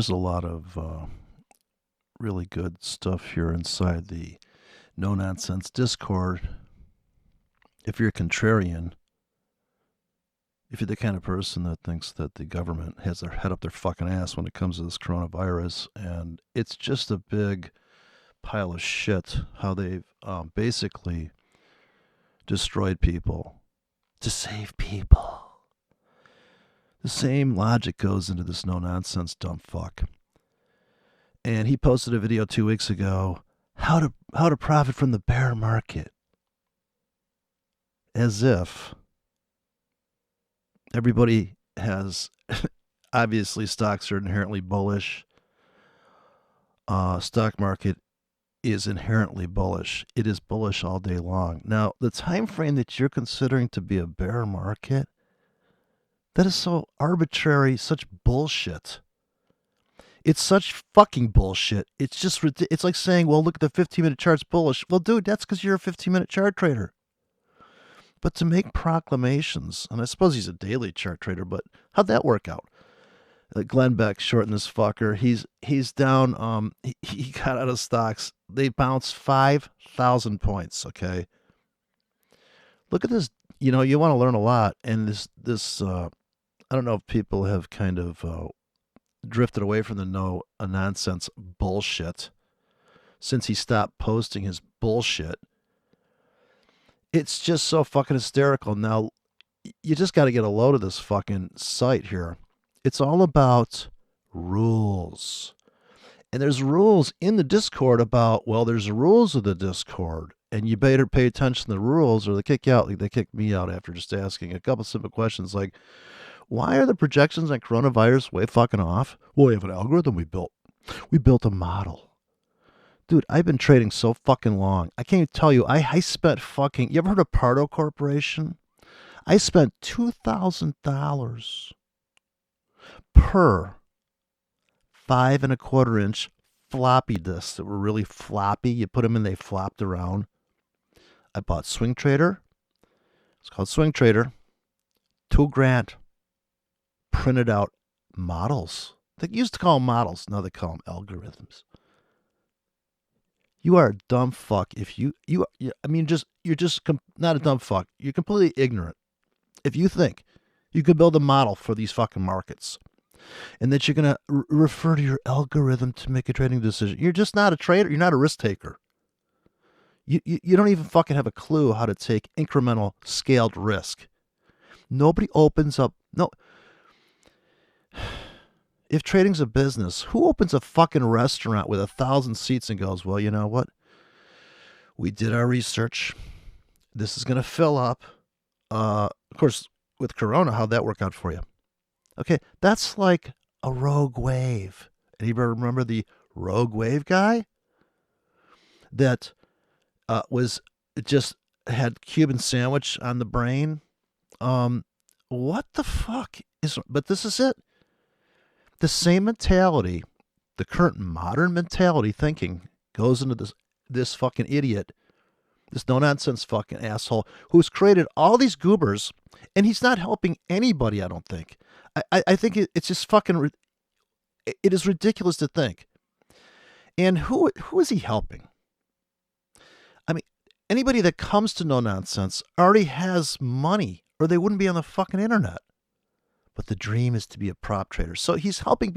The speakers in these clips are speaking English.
There's a lot of really good stuff here inside the no nonsense Discord. If you're a contrarian, if you're the kind of person that thinks that the government has their head up their fucking ass when it comes to this coronavirus, and it's just a big pile of shit how they've basically destroyed people to save people. The same logic goes into this no nonsense dumb fuck. And he posted a video 2 weeks ago, how to profit from the bear market. As if everybody has obviously stocks are inherently bullish. Stock market is inherently bullish. It is bullish all day long. Now, the time frame that you're considering to be a bear market, that is so arbitrary, such bullshit. It's such fucking bullshit. It's just, it's like saying, well, look at the 15-minute chart's bullish. Well, dude, that's because you're a 15-minute chart trader. But to make proclamations, and I suppose he's a daily chart trader, but how'd that work out? Glenn Beck shorting this fucker. He's down. He got out of stocks. They bounced 5,000 points. Okay. Look at this. You know, you want to learn a lot, and this. I don't know if people have kind of drifted away from the no nonsense bullshit since he stopped posting his bullshit. It's just so fucking hysterical. Now, you just got to get a load of this fucking site here. It's all about rules. And there's rules in the Discord about, well, there's rules of the Discord. And you better pay attention to the rules or they kick you out. Like they kicked me out after just asking a couple simple questions like, why are the projections on coronavirus way fucking off? Well, we have an algorithm we built. We built a model. Dude, I've been trading so fucking long. I can't even tell you. I spent fucking... You ever heard of Pardo Corporation? I spent $2,000 per 5.25-inch floppy disks that were really floppy. You put them in, they flopped around. I bought Swing Trader. It's called Swing Trader. $2,000. Printed out models. They used to call them models. Now they call them algorithms. You are a dumb fuck if you're just not a dumb fuck. You're completely ignorant if you think you could build a model for these fucking markets and that you're going to refer to your algorithm to make a trading decision. You're just not a trader. You're not a risk taker. You don't even fucking have a clue how to take incremental scaled risk. Nobody opens up. No. If trading's a business, who opens a fucking restaurant with 1,000 seats and goes, well, you know what? We did our research. This is going to fill up. Of course, with Corona, how'd that work out for you? Okay, that's like a rogue wave. Anybody remember the rogue wave guy? That was just had Cuban sandwich on the brain. What the fuck is... But this is it. The same mentality, the current modern mentality thinking goes into this fucking idiot, this no-nonsense fucking asshole who's created all these goobers, and he's not helping anybody, I don't think. I think it's just fucking... It is ridiculous to think. And who is he helping? I mean, anybody that comes to no-nonsense already has money, or they wouldn't be on the fucking internet. But the dream is to be a prop trader. So he's helping.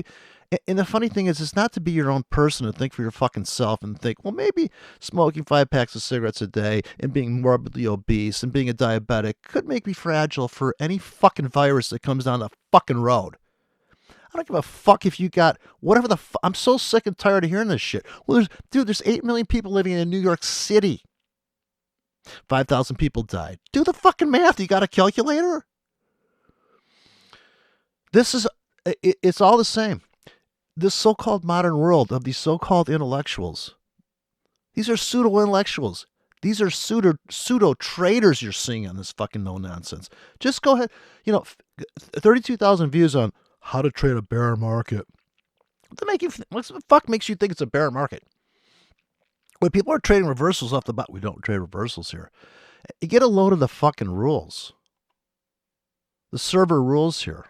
And the funny thing is, it's not to be your own person and think for your fucking self and think, well, maybe smoking 5 packs of cigarettes a day and being morbidly obese and being a diabetic could make me fragile for any fucking virus that comes down the fucking road. I don't give a fuck if you got whatever the fuck. I'm so sick and tired of hearing this shit. Well, there's 8 million people living in New York City. 5,000 people died. Do the fucking math. You got a calculator? It's all the same. This so-called modern world of these so-called intellectuals. These are pseudo-intellectuals. These are pseudo-traders you're seeing on this fucking no-nonsense. Just go ahead. 32,000 views on how to trade a bear market. What the fuck makes you think it's a bear market? When people are trading reversals off the bat, we don't trade reversals here. You get a load of the fucking rules. The server rules here.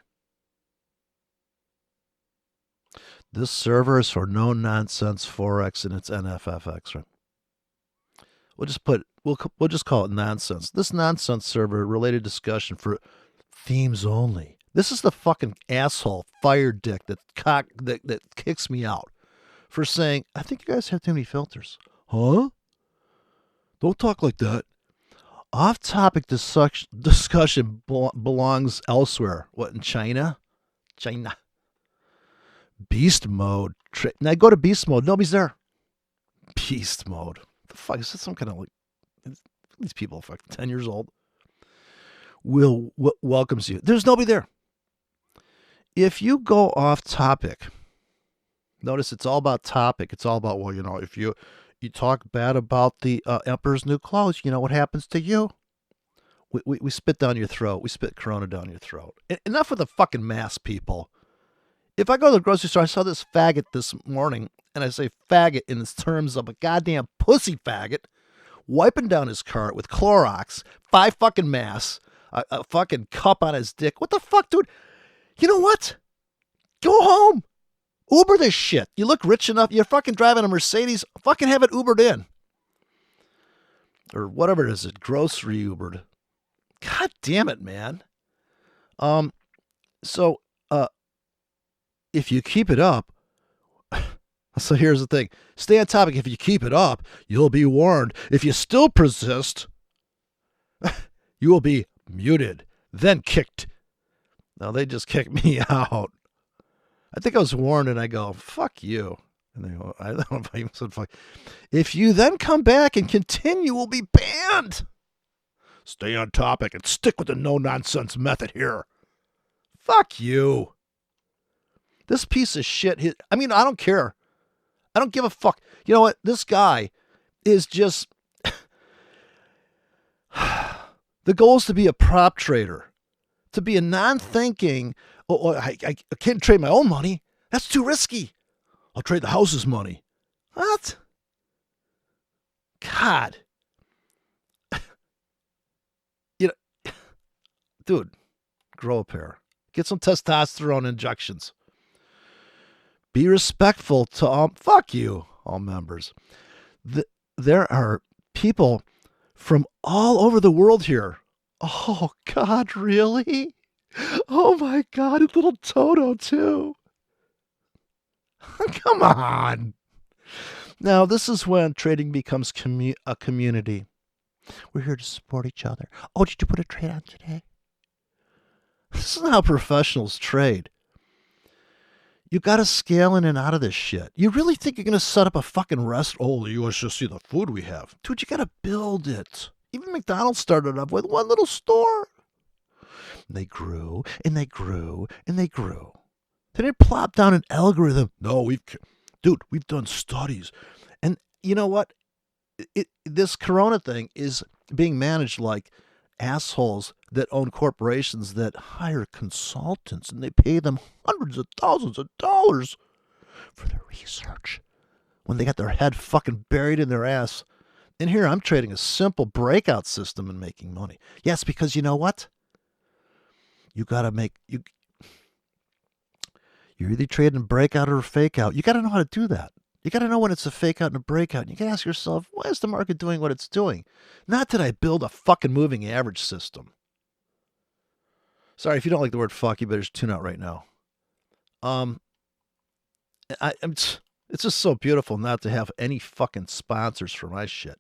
This server is for no nonsense Forex and it's NFFX, right? We'll just call it nonsense. This nonsense server related discussion for themes only. This is the fucking asshole fire dick that kicks me out for saying, I think you guys have too many filters. Huh? Don't talk like that. Off-topic discussion belongs elsewhere. What, in China? China. Beast mode. Now go to beast mode. Nobody's there. Beast mode. The fuck is this? Some kind of like these people are fucking 10 years old. Welcomes you. There's nobody there. If you go off topic, notice it's all about topic. It's all about, well, if you talk bad about the Emperor's New Clothes, you know what happens to you? We spit down your throat. We spit Corona down your throat. Enough with the fucking mask, people. If I go to the grocery store, I saw this faggot this morning, and I say faggot in terms of a goddamn pussy faggot, wiping down his cart with Clorox, 5 fucking masks, a fucking cup on his dick. What the fuck, dude? You know what? Go home. Uber this shit. You look rich enough. You're fucking driving a Mercedes. Fucking have it Ubered in. Or whatever it is. Grocery Ubered. God damn it, man. So, if you keep it up, so here's the thing. Stay on topic. If you keep it up, you'll be warned. If you still persist, you will be muted, then kicked. Now, they just kicked me out. I think I was warned, and I go, fuck you. And they go, I don't know if I even said fuck. If you then come back and continue, we'll be banned. Stay on topic and stick with the no-nonsense method here. Fuck you. This piece of shit, I mean, I don't care. I don't give a fuck. You know what? This guy is just... The goal is to be a prop trader. To be a non-thinking, I can't trade my own money. That's too risky. I'll trade the house's money. What? God. Dude, grow a pair. Get some testosterone injections. Be respectful to all, fuck you, all members. There are people from all over the world here. Oh, God, really? Oh, my God, a little Toto, too. Come on. Now, this is when trading becomes a community. We're here to support each other. Oh, did you put a trade on today? This is how professionals trade. You got to scale in and out of this shit. You really think you're going to set up a fucking rest? Oh, you want to see the food we have. Dude, you got to build it. Even McDonald's started up with one little store. And they grew, and they grew, and they grew. They didn't plop down an algorithm. No, we've done studies. And you know what? This Corona thing is being managed like assholes that own corporations that hire consultants, and they pay them hundreds of thousands of dollars for their research when they got their head fucking buried in their ass. And here I'm trading a simple breakout system and making money. Yes, because you know what? You got to you're either trading a breakout or a fake out. You got to know how to do that. You got to know when it's a fake out and a breakout. You got to ask yourself, why is the market doing what it's doing? Not that I build a fucking moving average system. Sorry, if you don't like the word fuck, you better just tune out right now. It's just so beautiful not to have any fucking sponsors for my shit.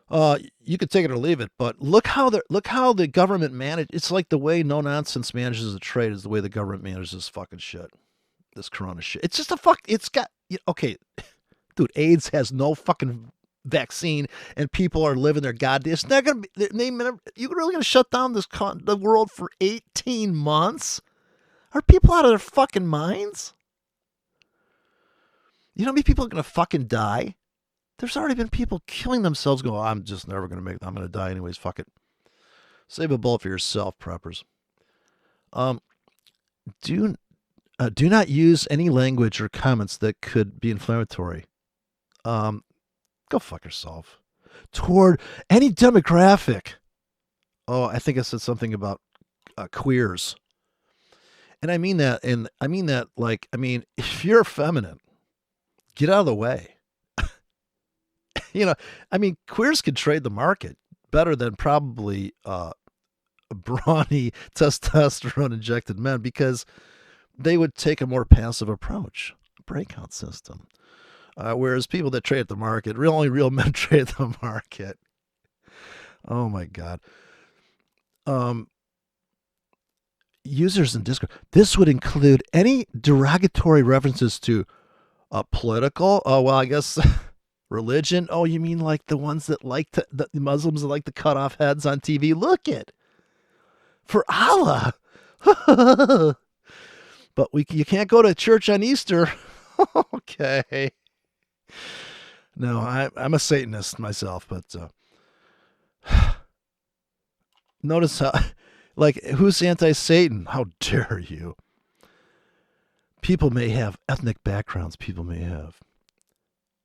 You could take it or leave it, but look how the government manage. It's like the way no nonsense manages a trade is the way the government manages fucking shit. This Corona shit. It's just it's got, okay, dude, AIDS has no fucking vaccine and people are living their goddamn, it's not going to be, you really going to shut down the world for 18 months? Are people out of their fucking minds? You know how many people are going to fucking die? There's already been people killing themselves going, I'm just never going to make it. I'm going to die anyways. Fuck it. Save a bullet for yourself, preppers. Do not use any language or comments that could be inflammatory. Go fuck yourself. Toward any demographic. Oh, I think I said something about queers. And I mean that like, I mean, if you're feminine, get out of the way. You know, I mean, queers could trade the market better than probably brawny testosterone injected men because they would take a more passive approach, a breakout system. Whereas people that trade at the market, only real men trade at the market. Oh my God. Um, Users in Discord. This would include any derogatory references to political. Oh well, I guess religion. Oh, you mean like the ones that like to, the Muslims that like to cut off heads on TV? Look it for Allah. But you can't go to church on Easter. Okay. No, I'm a Satanist myself, but notice how, like, who's anti-Satan? How dare you? People may have ethnic backgrounds. People may have.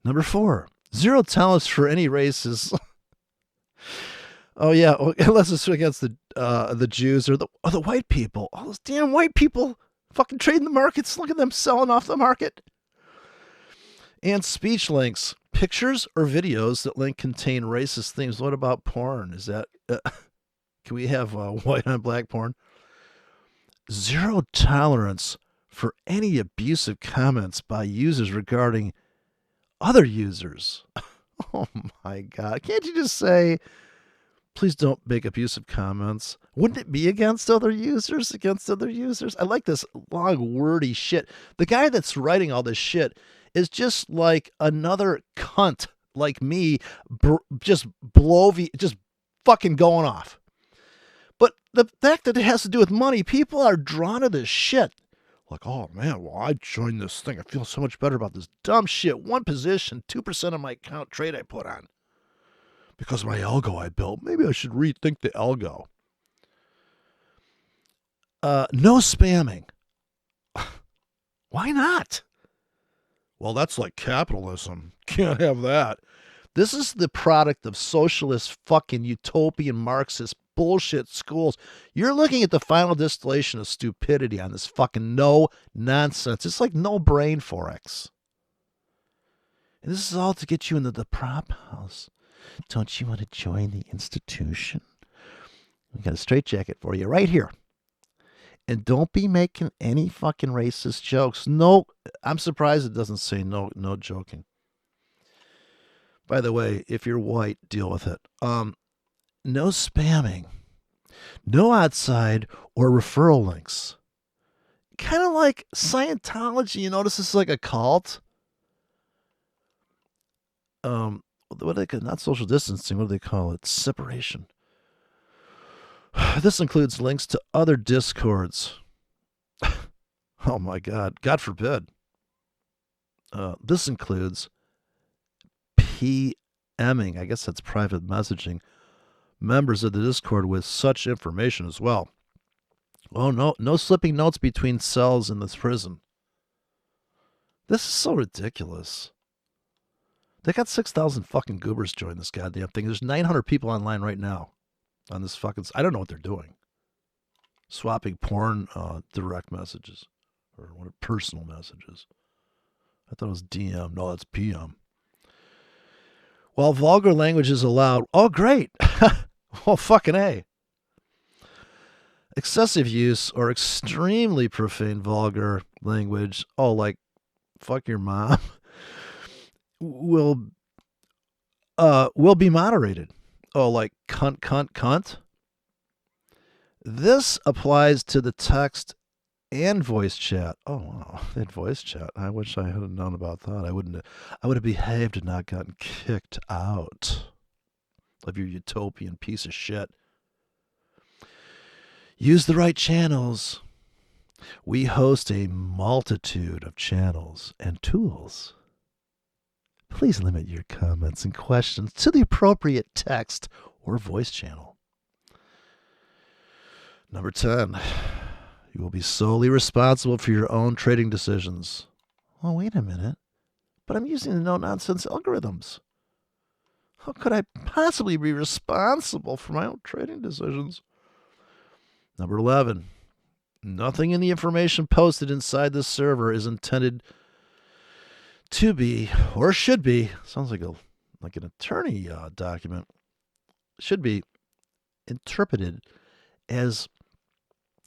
Number 4, zero tolerance for any races. Oh yeah, unless it's against the Jews or the white people. All those damn white people fucking trading the markets. Look at them selling off the market. And speech links, pictures or videos that link contain racist themes. What about porn? Is that can we have white on black porn? Zero tolerance for any abusive comments by users regarding other users. Oh my God. Can't you just say, please don't make abusive comments? Wouldn't it be against other users? Against other users? I like this long, wordy shit. The guy that's writing all this shit is just like another cunt like me, just fucking going off. But the fact that it has to do with money, people are drawn to this shit. Like, oh man, well, I joined this thing. I feel so much better about this dumb shit. 1 position, 2% of my account trade I put on. Because of my algo I built. Maybe I should rethink the algo. No spamming. Why not? Well, that's like capitalism. Can't have that. This is the product of socialist fucking utopian Marxist bullshit schools. You're looking at the final distillation of stupidity on this fucking no nonsense. It's like no brain forex. And this is all to get you into the prop house. Don't you want to join the institution? We got a straitjacket for you right here. And don't be making any fucking racist jokes. No, I'm surprised it doesn't say no joking. By the way, if you're white, deal with it. No spamming. No outside or referral links. Kind of like Scientology. You notice this is like a cult. What do they call it? Not social distancing. What do they call it? Separation. This includes links to other discords. Oh my God. God forbid. This includes PMing. I guess that's private messaging. Members of the Discord with such information as well. Oh, no slipping notes between cells in this prison. This is so ridiculous. They got 6,000 fucking goobers join this goddamn thing. There's 900 people online right now on this fucking... I don't know what they're doing. Swapping porn direct messages. Or what personal messages. I thought it was DM. No, that's PM. While vulgar language is allowed... Oh, great! Oh, fucking A. Excessive use or extremely profane vulgar language, oh, like, fuck your mom, will be moderated. Oh, like cunt. This applies to the text and voice chat. Oh, wow, that voice chat. I wish I had known about that. I would have behaved and not gotten kicked out of your utopian piece of shit. Use the right channels. We host a multitude of channels and tools. Please limit your comments and questions to the appropriate text or voice channel. Number 10, you will be solely responsible for your own trading decisions. Oh, wait a minute. But I'm using the no-nonsense algorithms. How could I possibly be responsible for my own trading decisions? Number 11, Nothing in the information posted inside the server is intended to be, or should be, sounds like an attorney document, should be interpreted as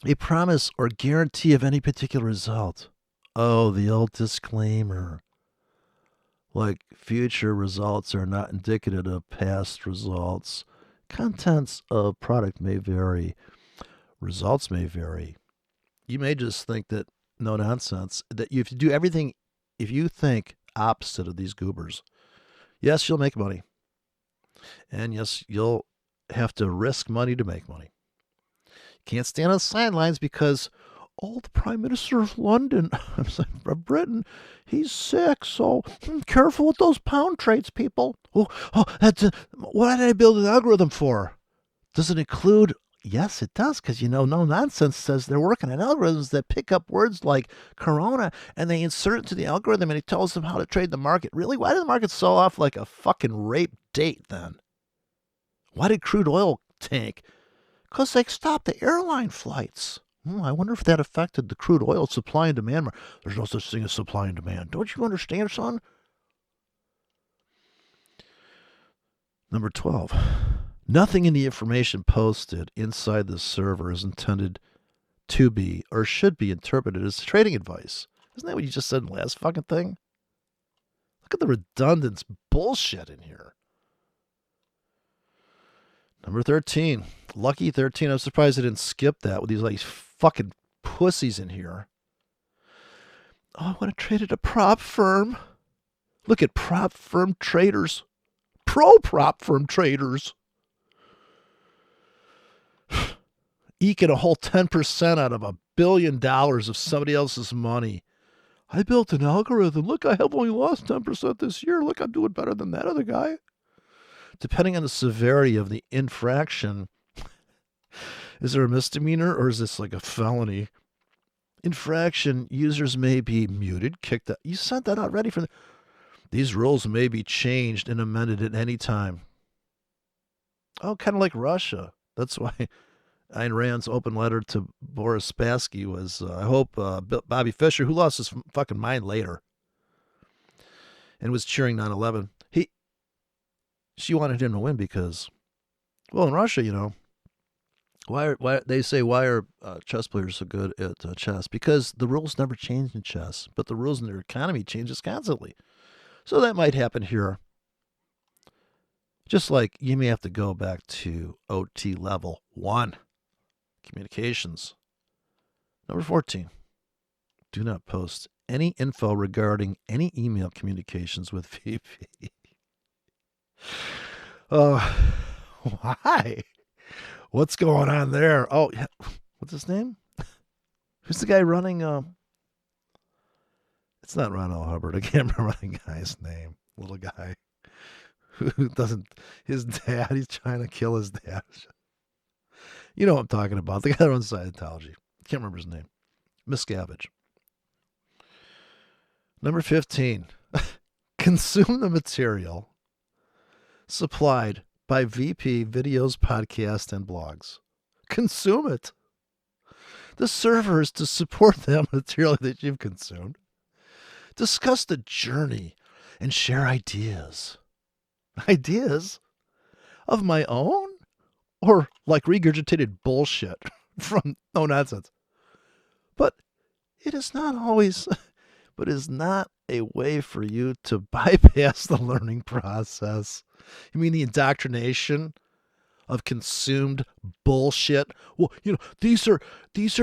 a promise or guarantee of any particular result. Oh, the old disclaimer. Like future results are not indicative of past results. Contents of product may vary. Results may vary. You may just think that no nonsense, that if you do everything, if you think opposite of these goobers, yes, you'll make money. And yes, you'll have to risk money to make money. Can't stand on the sidelines because, oh, the Prime Minister of London, of Britain, he's sick, so careful with those pound trades, people. What did I build an algorithm for? Does it include? Yes, it does, because no nonsense says they're working on algorithms that pick up words like corona and they insert it to the algorithm and it tells them how to trade the market. Really? Why did the market sell off like a fucking rape date then? Why did crude oil tank? Because they stopped the airline flights. I wonder if that affected the crude oil supply and demand. There's no such thing as supply and demand. Don't you understand, son? Number 12. Nothing in the information posted inside the server is intended to be or should be interpreted as trading advice. Isn't that what you just said in the last fucking thing? Look at the redundant bullshit in here. Number 13. Lucky 13. I'm surprised I didn't skip that with these like fucking pussies in here. Oh, I want to trade at a prop firm. Look at prop firm traders. Pro prop firm traders. Eking a whole 10% out of $1 billion of somebody else's money. I built an algorithm. Look, I have only lost 10% this year. Look, I'm doing better than that other guy. Depending on the severity of the infraction, is there a misdemeanor or is this like a felony? Infraction, users may be muted, kicked out. You sent that out ready for the... These rules may be changed and amended at any time. Oh, kind of like Russia. That's why Ayn Rand's open letter to Boris Spassky was, I hope Bobby Fischer, who lost his fucking mind later and was cheering 9/11, she wanted him to win because, well, in Russia, why are chess players so good at chess? Because the rules never change in chess, but the rules in their economy changes constantly. So that might happen here. Just like you may have to go back to OT level 1, communications. Number 14, do not post any info regarding any email communications with VP. Why? What's going on there? Oh, yeah. What's his name? Who's the guy running? It's not Ron L. Hubbard. I can't remember the guy's name. Little guy who doesn't. His dad. He's trying to kill his dad. You know what I'm talking about. The guy that runs Scientology. Can't remember his name. Miscavige. Number 15. Consume the material supplied by VP videos, podcasts, and blogs. Consume it. The server is to support that material that you've consumed. Discuss the journey and share ideas. Ideas of my own? Or like regurgitated bullshit from no nonsense. But it is not always, but is not a way for you to bypass the learning process. You mean the indoctrination of consumed bullshit? Well, these are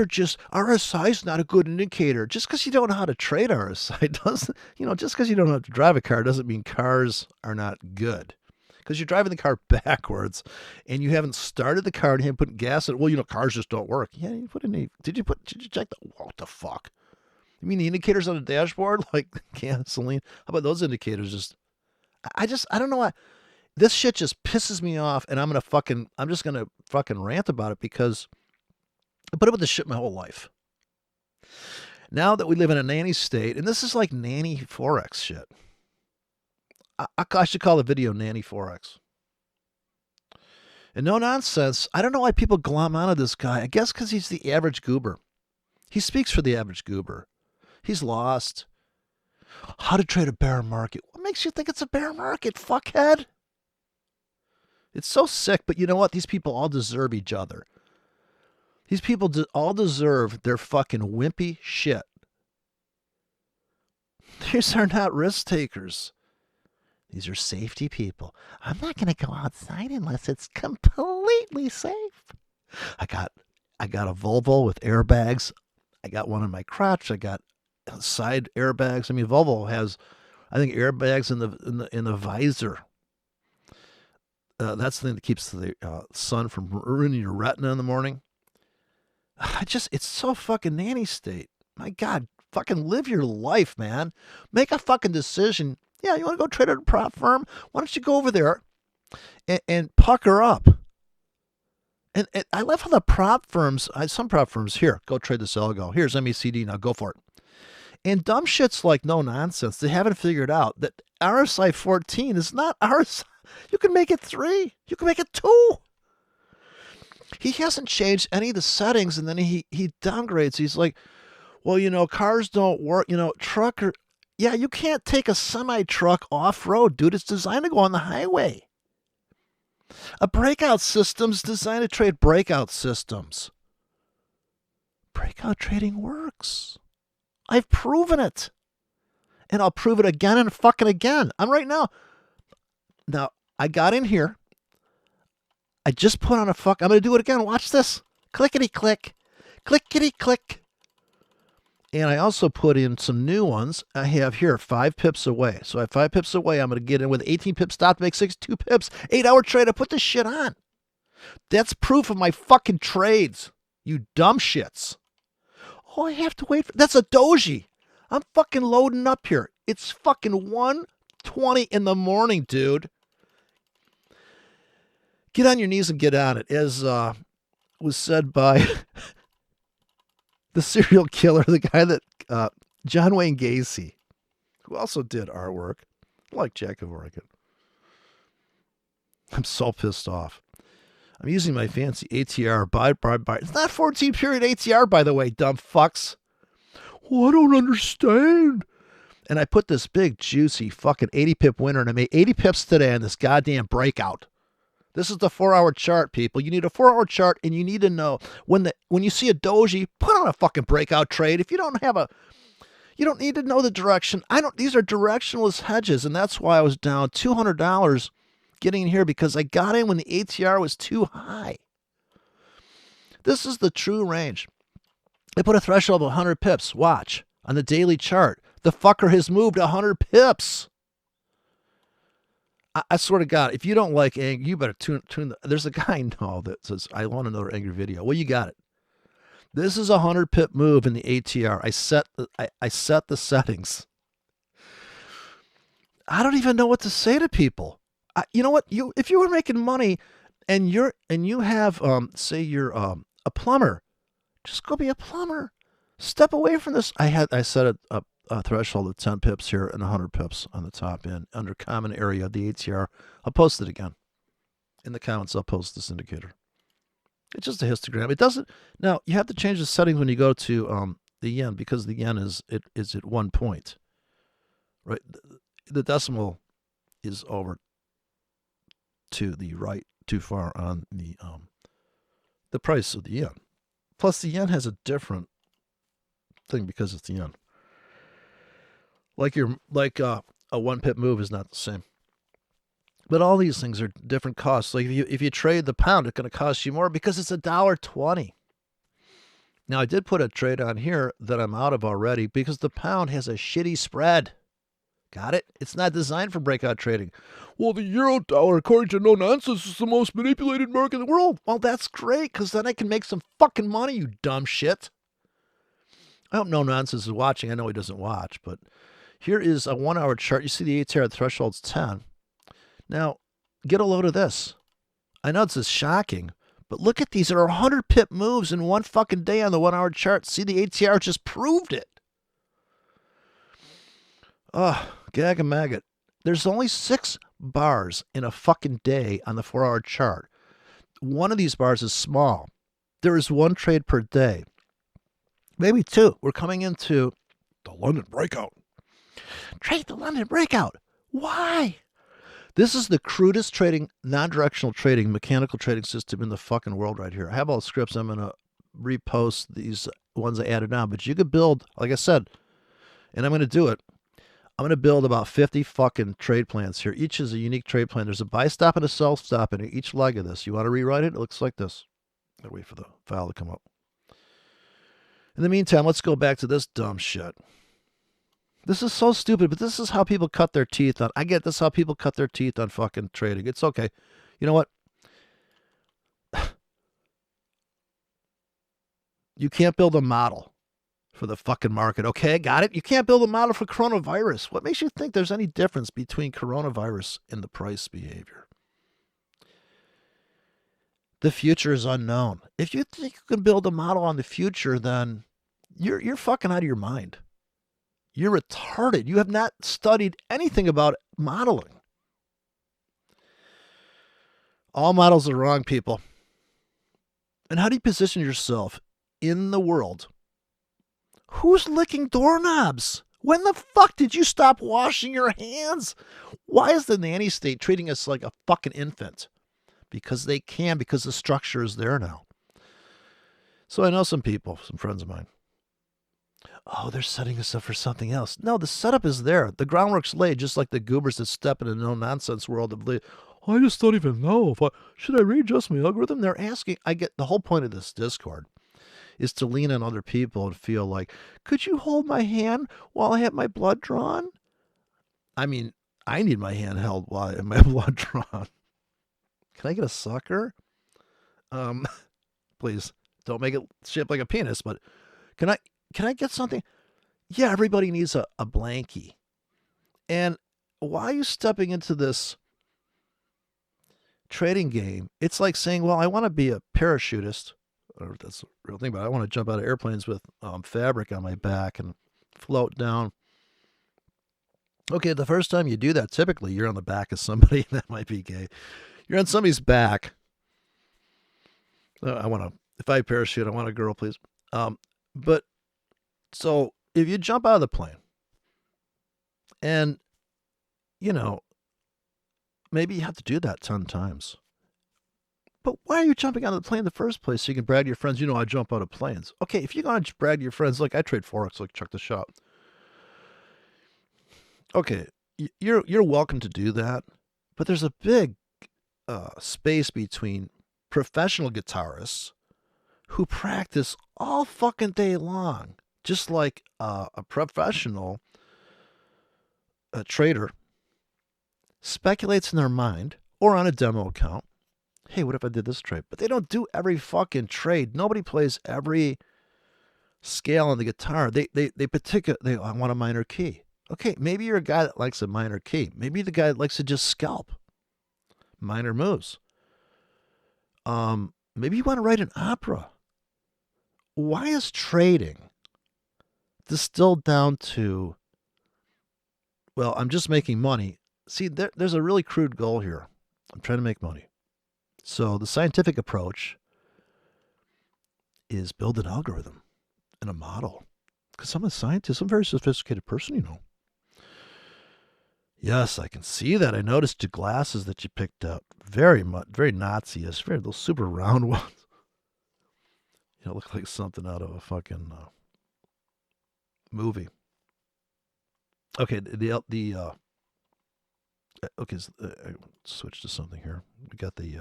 just, RSI is not a good indicator. Just because you don't know how to trade RSI doesn't, just because you don't know how to drive a car doesn't mean cars are not good. Because you're driving the car backwards and you haven't started the car and you haven't put gas in it. Well, cars just don't work. Yeah, you put in did you check the, what the fuck? You mean the indicators on the dashboard, like gasoline? How about those indicators? I don't know why. This shit just pisses me off, and I'm just gonna fucking rant about it because I put up with this shit my whole life. Now that we live in a nanny state, and this is like nanny Forex shit. I should call the video Nanny Forex. And no nonsense, I don't know why people glom onto this guy. I guess because he's the average goober. He speaks for the average goober. He's lost. How to trade a bear market. What makes you think it's a bear market, fuckhead? It's so sick, but you know what? These people all deserve each other. These people all deserve their fucking wimpy shit. These are not risk takers. These are safety people. I'm not going to go outside unless it's completely safe. I got a Volvo with airbags. I got one in my crotch. I got side airbags. I mean, Volvo has, I think, airbags in the visor. That's the thing that keeps the sun from ruining your retina in the morning. It's so fucking nanny state. My God, fucking live your life, man. Make a fucking decision. Yeah, you want to go trade at a prop firm? Why don't you go over there and pucker up? And I love how the prop firms, some prop firms, here, go trade this algo. Here's MECD, now go for it. And dumb shit's like no nonsense. They haven't figured out that RSI 14 is not RSI. You can make it 3. You can make it 2. He hasn't changed any of the settings, and then he downgrades. He's like, well, you know, cars don't work. You know, trucker. Yeah, you can't take a semi-truck off-road, dude. It's designed to go on the highway. A breakout system's designed to trade breakout systems. Breakout trading works. I've proven it. And I'll prove it again and fucking again. I'm right now. Now, I got in here. I just put on I'm going to do it again. Watch this. Clickety-click. Clickety-click. And I also put in some new ones. I have here 5 pips away. So I have 5 pips away. I'm going to get in with 18 pips stop to make 62 pips. 8-hour trade. I put this shit on. That's proof of my fucking trades. You dumb shits. Oh, I have to wait. That's a doji. I'm fucking loading up here. It's fucking 1:20 in the morning, dude. Get on your knees and get on it. As was said by the serial killer, the guy that, John Wayne Gacy, who also did artwork, like Jack of Oregon. I'm so pissed off. I'm using my fancy ATR. Buy. It's not 14 period ATR, by the way, dumb fucks. Oh, I don't understand. And I put this big, juicy fucking 80 pip winner, and I made 80 pips today on this goddamn breakout. This is the 4-hour chart, people. You need a 4-hour chart, and you need to know when you see a doji, put on a fucking breakout trade. If you don't have you don't need to know the direction. These are directionless hedges, and that's why I was down $200 getting in here, because I got in when the ATR was too high. This is the true range. I put a threshold of 100 pips. Watch on the daily chart. The fucker has moved 100 pips. I swear to God, if you don't like anger, you better tune. There's a guy I know that says, I want another angry video. Well, you got it. This is a 100 pip move in the ATR. I set the settings. I don't even know what to say to people. You know what? If you were making money and you have say you're a plumber, just go be a plumber. Step away from this. I set a threshold of 10 pips here and 100 pips on the top end under common area of the ATR. I'll post it again. In the comments, I'll post this indicator. It's just a histogram. It doesn't. Now, you have to change the settings when you go to the yen, because the yen is at 1 point. Right? The decimal is over to the right too far on the price of the yen. Plus, the yen has a different thing because it's the yen. Like a 1 pip move is not the same. But all these things are different costs. Like if you trade the pound, it's going to cost you more because it's $1.20. Now I did put a trade on here that I'm out of already because the pound has a shitty spread. Got it? It's not designed for breakout trading. Well, the euro dollar, according to No Nonsense, is the most manipulated market in the world. Well, that's great, because then I can make some fucking money, you dumb shit. I hope No Nonsense is watching. I know he doesn't watch, but here is a 1-hour chart. You see the ATR threshold's 10. Now, get a load of this. I know this is shocking, but look at these. There are 100 pip moves in one fucking day on the 1-hour chart. See, the ATR just proved it. Oh, gag and maggot. There's only 6 bars in a fucking day on the 4-hour chart. One of these bars is small. There is 1 trade per day. maybe two. We're coming into the London breakout. Trade the London breakout. Why? This is the crudest trading, non-directional trading, mechanical trading system in the fucking world right here. I have all the scripts. I'm going to repost these ones I added on. But you could build, like I said, and I'm going to do it. I'm going to build about 50 fucking trade plans here. Each is a unique trade plan. There's a buy stop and a sell stop in each leg of this. You want to rewrite it? It looks like this. Gotta wait for the file to come up. In the meantime, let's go back to this dumb shit. This is so stupid, but this is how people cut their teeth on. I get this, how people cut their teeth on fucking trading. It's okay. You know what? You can't build a model for the fucking market. Okay, got it? You can't build a model for coronavirus. What makes you think there's any difference between coronavirus and the price behavior? The future is unknown. If you think you can build a model on the future, then you're fucking out of your mind. You're retarded. You have not studied anything about modeling. All models are wrong, people. And how do you position yourself in the world? Who's licking doorknobs? When the fuck did you stop washing your hands? Why is the nanny state treating us like a fucking infant? Because they can, because the structure is there now. So I know some people, some friends of mine. Oh, they're setting us up for something else. No, the setup is there. The groundwork's laid, just like the goobers that step in a no-nonsense world of I just don't even know. Should I readjust my algorithm? They're asking. I get the whole point of this Discord is to lean on other people and feel like, could you hold my hand while I have my blood drawn? I mean, I need my hand held while I have my blood drawn. Can I get a sucker? Please don't make it shaped like a penis, but can I get something? Yeah, everybody needs a blankie. And why are you stepping into this trading game? It's like saying, well, I want to be a parachutist. I don't know if that's a real thing, but I want to jump out of airplanes with fabric on my back and float down. Okay, the first time you do that, typically you're on the back of somebody. That might be gay. You're on somebody's back. If I parachute, I want a girl, please. But so if you jump out of the plane and, maybe you have to do that 10 times. But why are you jumping out of the plane in the first place? So you can brag to your friends, I jump out of planes. Okay, if you're going to brag to your friends, look, I trade Forex, like check this out. Okay, you're welcome to do that. But there's a big space between professional guitarists who practice all fucking day long, just like a professional trader speculates in their mind or on a demo account. Hey, what if I did this trade? But they don't do every fucking trade. Nobody plays every scale on the guitar. I want a minor key. Okay, maybe you're a guy that likes a minor key. Maybe the guy that likes to just scalp minor moves. Maybe you want to write an opera. Why is trading distilled down to, well, I'm just making money? See, there's a really crude goal here. I'm trying to make money. So the scientific approach is build an algorithm and a model. Because I'm a scientist. I'm a very sophisticated person, Yes, I can see that. I noticed your glasses that you picked up. Very Nazi-ish. Those super round ones. Look like something out of a fucking movie. Okay, okay, so, I switched to something here. We got the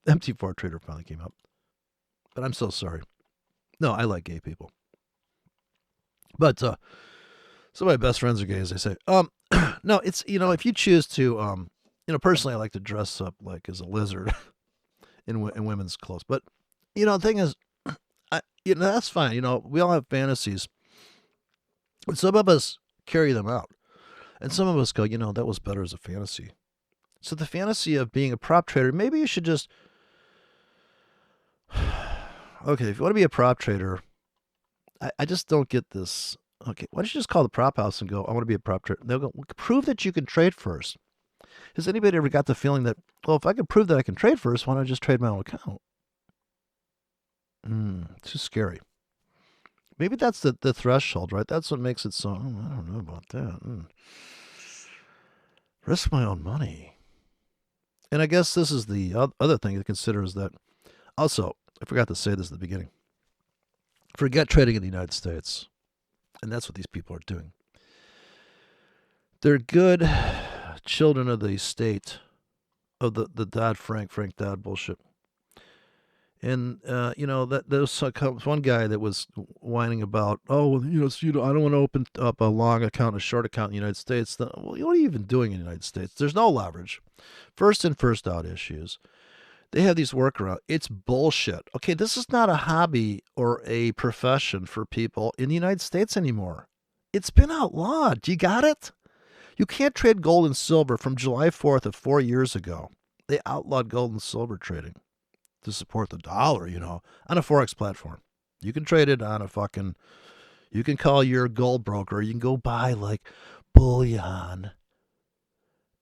MT4 trader finally came up. But I'm so sorry. No, I like gay people. But some of my best friends are gay, as I say. No, it's, if you choose to, personally, I like to dress up like as a lizard in women's clothes. But, the thing is, that's fine. We all have fantasies. But some of us carry them out. And some of us go, that was better as a fantasy. So the fantasy of being a prop trader, maybe you should just, okay, if you want to be a prop trader, I just don't get this. Okay, why don't you just call the prop house and go, I want to be a prop trader. They'll go, prove that you can trade first. Has anybody ever got the feeling that, well, if I can prove that I can trade first, why don't I just trade my own account? Too scary. Maybe that's the threshold, right? That's what makes it so, I don't know about that. Risk my own money. And I guess this is the other thing to consider is that, also, I forgot to say this at the beginning. Forget trading in the United States. And that's what these people are doing. They're good children of the state, of the Dodd-Frank, Frank Dodd bullshit. And that there was one guy that was whining about, I don't want to open up a long account and a short account in the United States. Well, what are you even doing in the United States? There's no leverage. First in, first out issues. They have these workarounds. It's bullshit. Okay, this is not a hobby or a profession for people in the United States anymore. It's been outlawed. You got it? You can't trade gold and silver from July 4th of 4 years ago. They outlawed gold and silver trading to support the dollar, on a Forex platform. You can trade it on you can call your gold broker. You can go buy like bullion.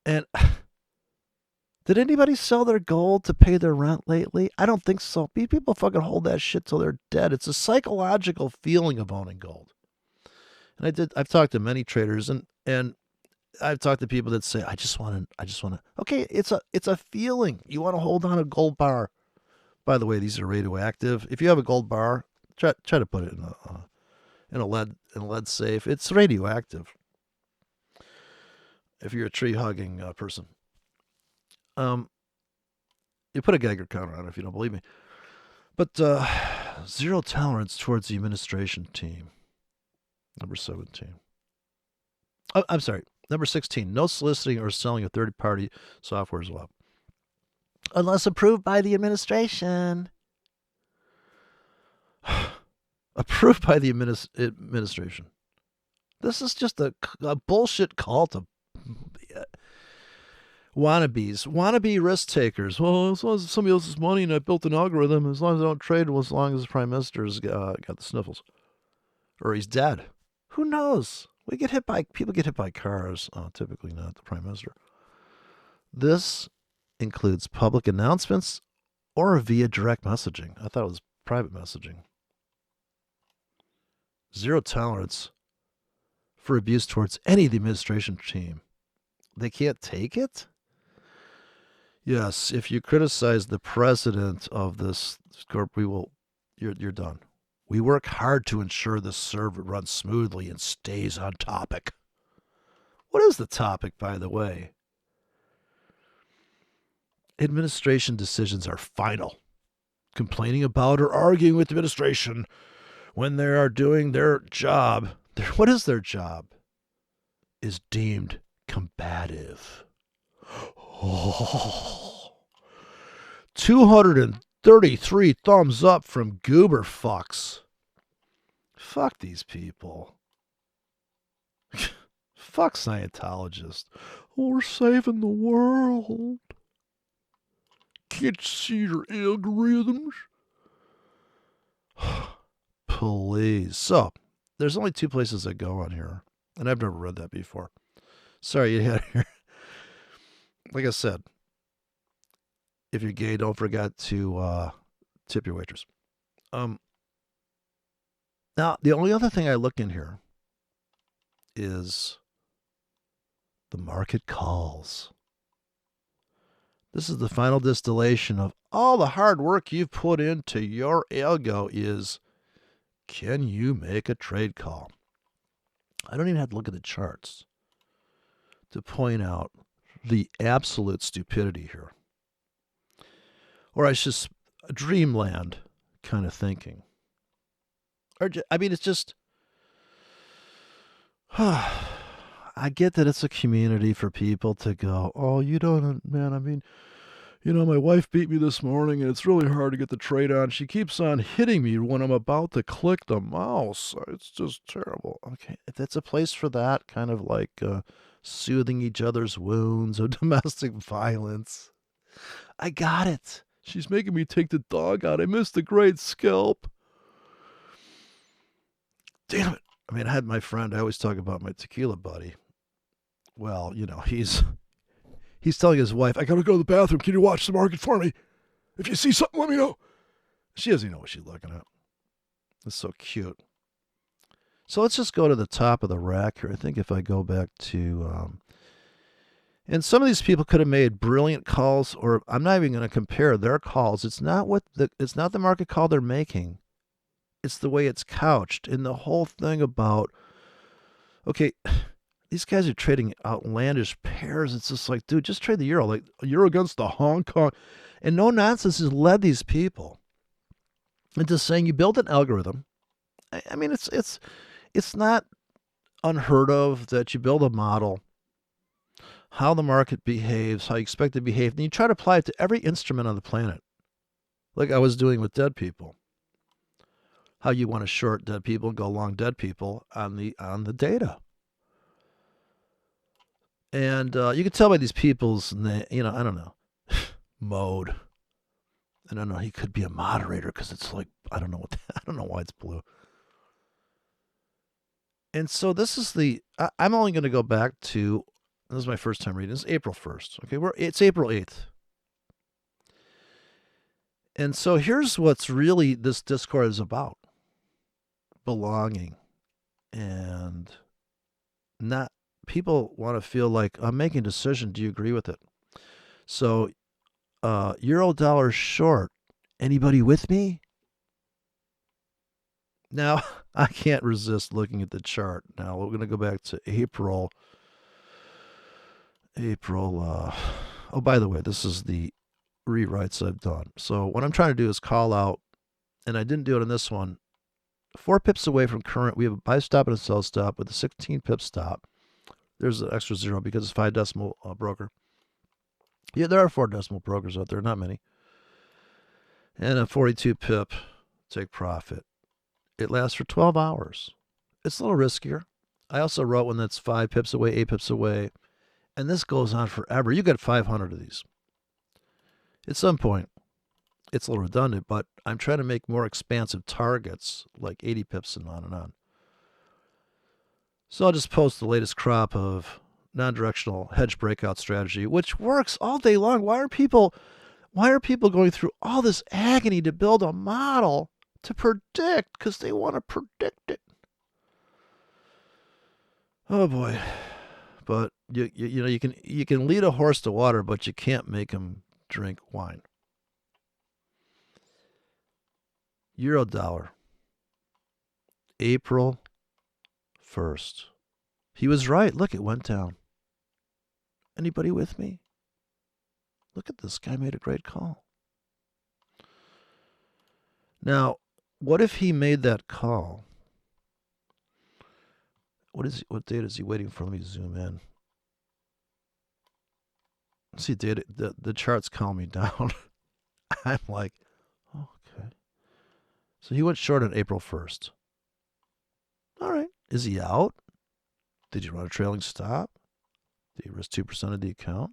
And did anybody sell their gold to pay their rent lately? I don't think so. People fucking hold that shit till they're dead. It's a psychological feeling of owning gold. And I've talked to many traders and I've talked to people that say, I just want to. Okay, it's a feeling. You want to hold on a gold bar. By the way, these are radioactive. If you have a gold bar, try to put it in a lead safe. It's radioactive. If you're a tree hugging person, you put a Geiger counter on it if you don't believe me. But zero tolerance towards the administration team. Number 17. Oh, I'm sorry. Number 16. No soliciting or selling of third-party software is allowed, unless approved by the administration. Approved by the administration. This is just a bullshit cult of wannabes, wannabe risk takers. Well, as long as it's somebody else's money and I built an algorithm, as long as I don't trade, as long as the prime minister's got the sniffles, or he's dead. Who knows? People get hit by cars. Typically not the prime minister. This includes public announcements or via direct messaging. I thought it was private messaging. Zero tolerance for abuse towards any of the administration team. They can't take it? Yes, if you criticize the president of this corp, you're done. We work hard to ensure the server runs smoothly and stays on topic. What is the topic, by the way? Administration decisions are final. Complaining about or arguing with the administration when they are doing their job, what is their job? Is deemed combative. Oh. 233 thumbs up from Goober fucks. Fuck these people. Fuck Scientologists. Oh, we're saving the world. Can't you see your algorithms? Please. So, there's only 2 places I go on here, and I've never read that before. Sorry you had here. Like I said, if you're gay, don't forget to tip your waitress. Now, the only other thing I look in here is the market calls. This is the final distillation of all the hard work you've put into your algo is, can you make a trade call? I don't even have to look at the charts to point out the absolute stupidity here. Or it's just dreamland kind of thinking. It's just, I get that it's a community for people to go, oh, you don't, man, my wife beat me this morning and it's really hard to get the trade on. She keeps on hitting me when I'm about to click the mouse. It's just terrible. Okay, if that's a place for that, kind of like soothing each other's wounds of domestic violence. I got it. She's making me take the dog out. I missed the great scalp. Damn it. I had my friend, I always talk about my tequila buddy. Well, he's telling his wife, I gotta go to the bathroom. Can you watch the market for me? If you see something, let me know. She doesn't even know what she's looking at. It's so cute. So let's just go to the top of the rack here. I think if I go back to, and some of these people could have made brilliant calls, or I'm not even going to compare their calls. It's not the market call they're making. It's the way it's couched, and the whole thing about, okay, these guys are trading outlandish pairs. It's just like, dude, just trade the euro. Like, euro against the Hong Kong. And no nonsense has led these people into saying you build an algorithm. I mean, it's not unheard of that you build a model, how the market behaves, how you expect it to behave, and you try to apply it to every instrument on the planet, like I was doing with dead people. How you want to short dead people and go long dead people on the data. And you can tell by these people's, I don't know, mode. I don't know. He could be a moderator because it's like, I don't know I don't know why it's blue. And so this is I'm only going to go back to, this is my first time reading. It's April 1st. Okay, it's April 8th. And so here's what's really this Discord is about: belonging, and not people want to feel like I'm making a decision. Do you agree with it? So, euro dollar short. Anybody with me? Now, I can't resist looking at the chart. Now, we're going to go back to April. Oh, by the way, this is the rewrites I've done. So, what I'm trying to do is call out, and I didn't do it on this one, 4 pips away from current. We have a buy stop and a sell stop with a 16 pip stop. There's an extra 0 because it's 5 decimal broker. Yeah, there are 4 decimal brokers out there, not many. And a 42 pip take profit. It lasts for 12 hours. It's a little riskier. I also wrote one that's 5 pips away, 8 pips away. And this goes on forever. You get 500 of these. At some point, it's a little redundant, but I'm trying to make more expansive targets, like 80 pips and on and on. So I'll just post the latest crop of non-directional hedge breakout strategy, which works all day long. Why are people going through all this agony to build a model to predict? Because they want to predict it. Oh boy. But you can lead a horse to water, but you can't make him drink wine. Euro dollar. April 1st. He was right. Look, it went down. Anybody with me? Look at this guy, made a great call. Now, what if he made that call? What date is he waiting for? Let me zoom in. See, data, the charts calm me down. I'm like, okay. So he went short on April 1st. All right. Is he out? Did you run a trailing stop? Did he risk 2% of the account?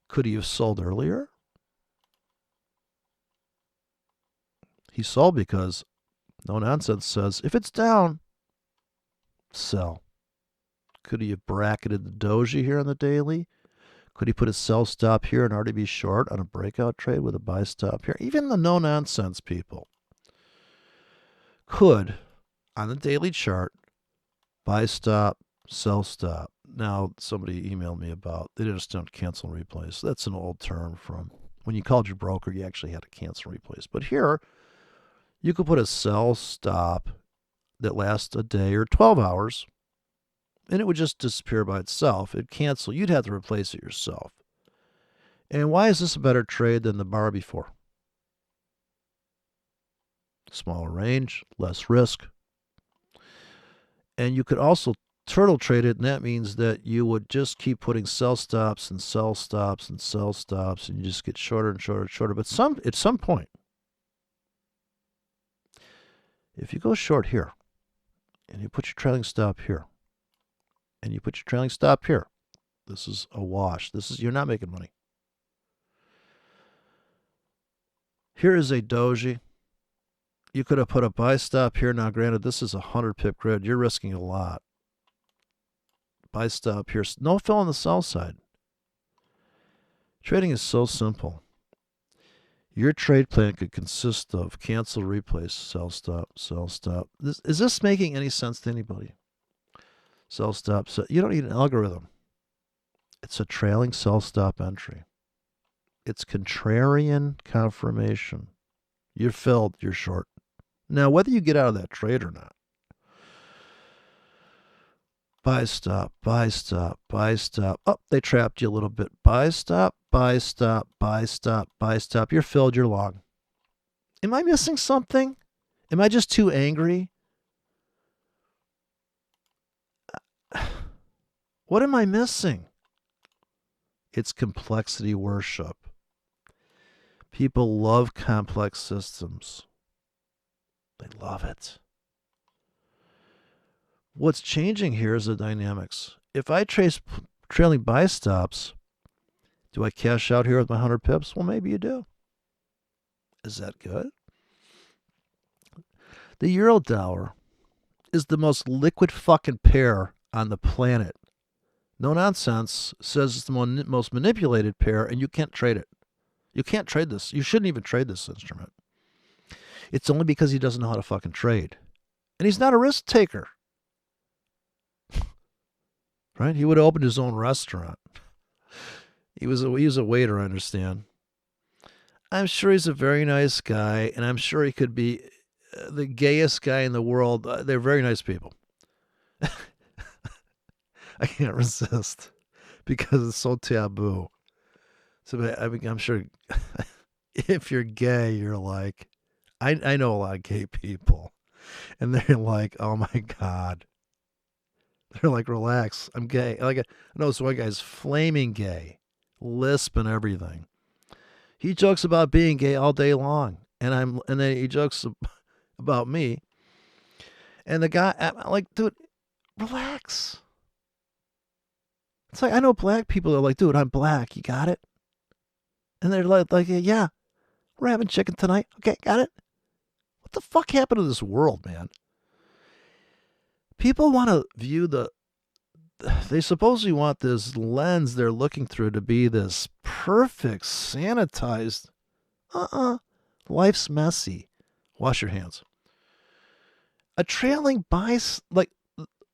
Could he have sold earlier? He sold because no nonsense says if it's down, sell. Could he have bracketed the doji here on the daily? Could he put a sell stop here and already be short on a breakout trade with a buy stop here? Even the no nonsense people could, on the daily chart, buy stop, sell stop. Now, somebody emailed me about, they didn't understand cancel and replace. That's an old term from when you called your broker, you actually had to cancel and replace. But here, you could put a sell stop that lasts a day or 12 hours, and it would just disappear by itself. It'd cancel. You'd have to replace it yourself. And why is this a better trade than the bar before? Smaller range, less risk. And you could also turtle trade it, and that means that you would just keep putting sell stops and sell stops and sell stops, and you just get shorter and shorter and shorter. But at some point, if you go short here, and you put your trailing stop here, and you put your trailing stop here, this is a wash. You're not making money. Here is a doji. You could have put a buy stop here. Now, granted, this is a 100 pip grid. You're risking a lot. Buy stop here. No fill on the sell side. Trading is so simple. Your trade plan could consist of cancel, replace, sell, stop, sell, stop. Is this making any sense to anybody? Sell, stop, sell. You don't need an algorithm. It's a trailing sell, stop entry. It's contrarian confirmation. You're filled, you're short. Now, whether you get out of that trade or not, buy, stop, buy, stop, buy, stop. Oh, they trapped you a little bit. Buy, stop, buy, stop, buy, stop, buy, stop. You're filled, you're long. Am I missing something? Am I just too angry? What am I missing? It's complexity worship. People love complex systems. They love it. What's changing here is the dynamics. If I trace trailing buy stops, do I cash out here with my 100 pips? Well, maybe you do. Is that good? The Eurodollar is the most liquid fucking pair on the planet. No nonsense says it's the most manipulated pair, and you can't trade it. You can't trade this. You shouldn't even trade this instrument. It's only because he doesn't know how to fucking trade. And he's not a risk taker. Right? He would have opened his own restaurant. He was a waiter, I understand. I'm sure he's a very nice guy, and I'm sure he could be the gayest guy in the world. They're very nice people. I can't resist because it's so taboo. So I mean, I'm sure if you're gay, you're like, I know a lot of gay people, and they're like, oh my God. They're like, relax, I'm gay. Like, I know this one guy's flaming gay, lisp and everything. He jokes about being gay all day long, and then he jokes about me. And the guy, I'm like, dude, relax. It's like, I know black people are like, dude, I'm black. You got it? And they're like, yeah, we're having chicken tonight. Okay, got it? What the fuck happened to this world, man? People want to view they supposedly want this lens they're looking through to be this perfect, sanitized. Life's messy. Wash your hands. A trailing buy, like,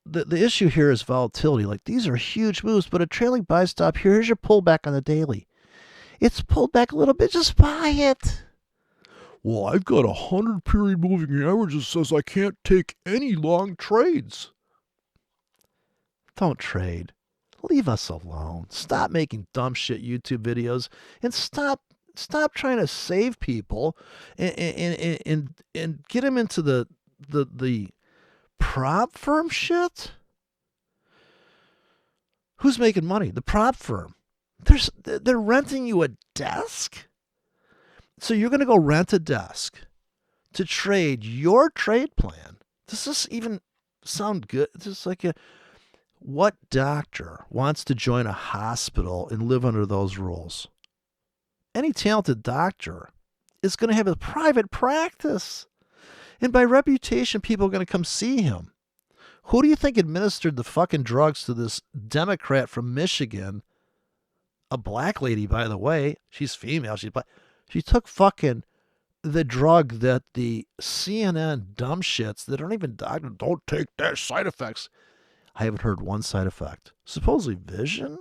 the issue here is volatility. Like, these are huge moves, but a trailing buy stop, here's your pullback on the daily. It's pulled back a little bit, just buy it. Well, I've got 100 period moving average that says I can't take any long trades. Don't trade. Leave us alone. Stop making dumb shit YouTube videos and stop trying to save people and get them into the prop firm shit. Who's making money? The prop firm. They're renting you a desk. So you're going to go rent a desk to trade your trade plan. Does this even sound good? It's just like what doctor wants to join a hospital and live under those rules? Any talented doctor is going to have a private practice. And by reputation, people are going to come see him. Who do you think administered the fucking drugs to this Democrat from Michigan? A black lady, by the way. She's female. She's black. She took fucking the drug that the CNN dumb shits that aren't even doctors, don't take their side effects. I haven't heard one side effect. Supposedly vision?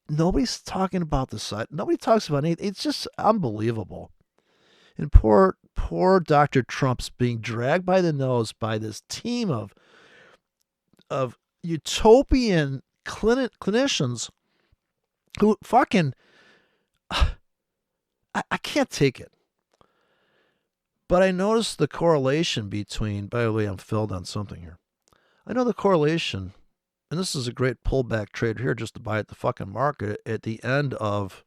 Nobody's talking about the side. Nobody talks about anything. It's just unbelievable. And poor Dr. Trump's being dragged by the nose by this team of utopian clinicians who fucking... I can't take it. But I noticed the correlation between, by the way, I'm filled on something here. I know the correlation, and this is a great pullback trade here just to buy at the fucking market at the end of,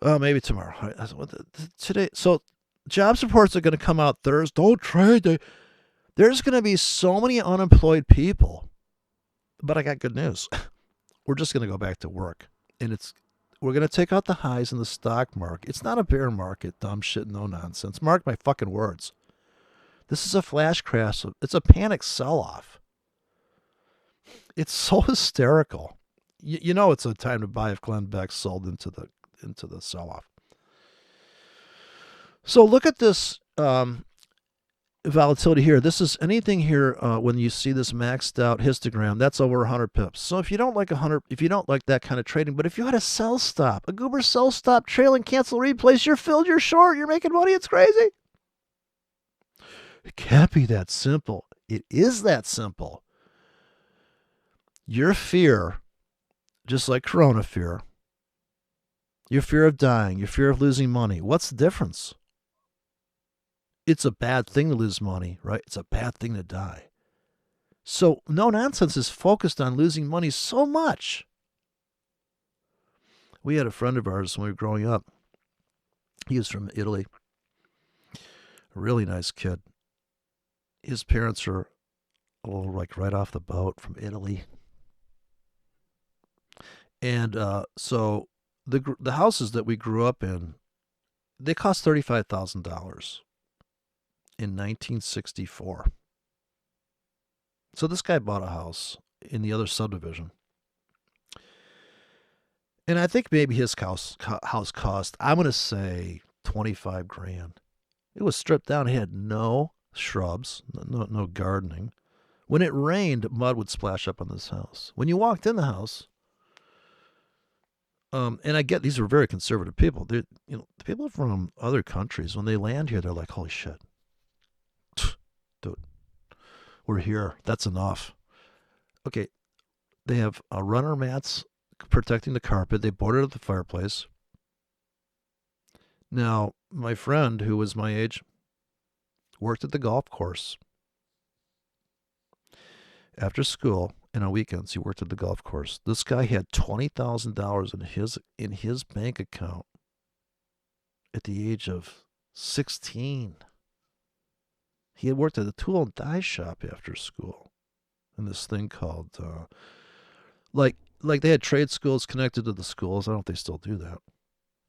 maybe tomorrow. Today. So jobs reports are going to come out Thursday. Don't trade. There's going to be so many unemployed people. But I got good news. We're just going to go back to work. And we're going to take out the highs in the stock market. It's not a bear market, dumb shit, no nonsense. Mark my fucking words. This is a flash crash. It's a panic sell-off. It's so hysterical. You know it's a time to buy if Glenn Beck sold into the sell off. So look at this volatility here. This is anything here when you see this maxed out histogram, that's over 100 pips. So if you don't like 100, if you don't like that kind of trading, but if you had a sell stop, a goober sell stop, trailing, cancel, replace, you're filled, you're short, you're making money, it's crazy. It can't be that simple. It is that simple. Your fear, just like corona fear, your fear of dying, your fear of losing money, what's the difference? It's a bad thing to lose money, right? It's a bad thing to die. So no nonsense is focused on losing money so much. We had a friend of ours when we were growing up. He was from Italy. A really nice kid. His parents are like right off the boat from Italy. And so the houses that we grew up in, they cost $35,000 in 1964. So this guy bought a house in the other subdivision. And I think maybe his house cost, I'm going to say 25 grand. It was stripped down. It had no shrubs, no gardening. When it rained, mud would splash up on this house. When you walked in the house, and I get these were very conservative people. They're, the people from other countries, when they land here, they're like, holy shit. Dude, we're here. That's enough. Okay, they have runner mats protecting the carpet. They boarded up the fireplace. Now, my friend, who was my age, worked at the golf course. After school and on weekends, he worked at the golf course. This guy had $20,000 in his bank account at the age of 16. He had worked at a tool and die shop after school, in this thing called like they had trade schools connected to the schools. I don't know if they still do that.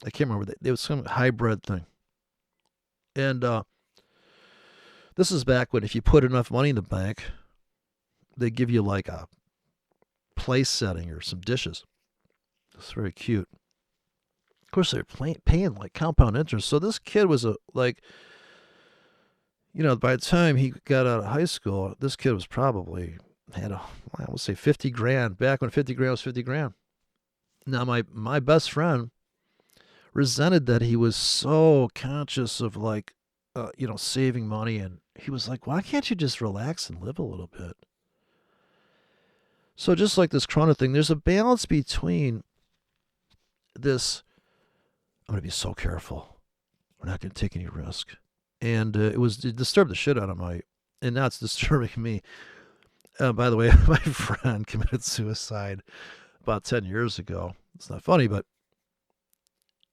I can't remember. It was some hybrid thing. And this is back when if you put enough money in the bank, they give you like a place setting or some dishes. It's very cute. Of course, they're paying like compound interest. So this kid was by the time he got out of high school, this kid was probably I would say 50 grand, back when 50 grand was 50 grand. Now, my best friend resented that he was so conscious of saving money. And he was like, why can't you just relax and live a little bit? So just like this Corona thing, there's a balance between this, I'm going to be so careful. We're not going to take any risk. And it disturbed the shit out of and now it's disturbing me. By the way, my friend committed suicide about 10 years ago. It's not funny, but,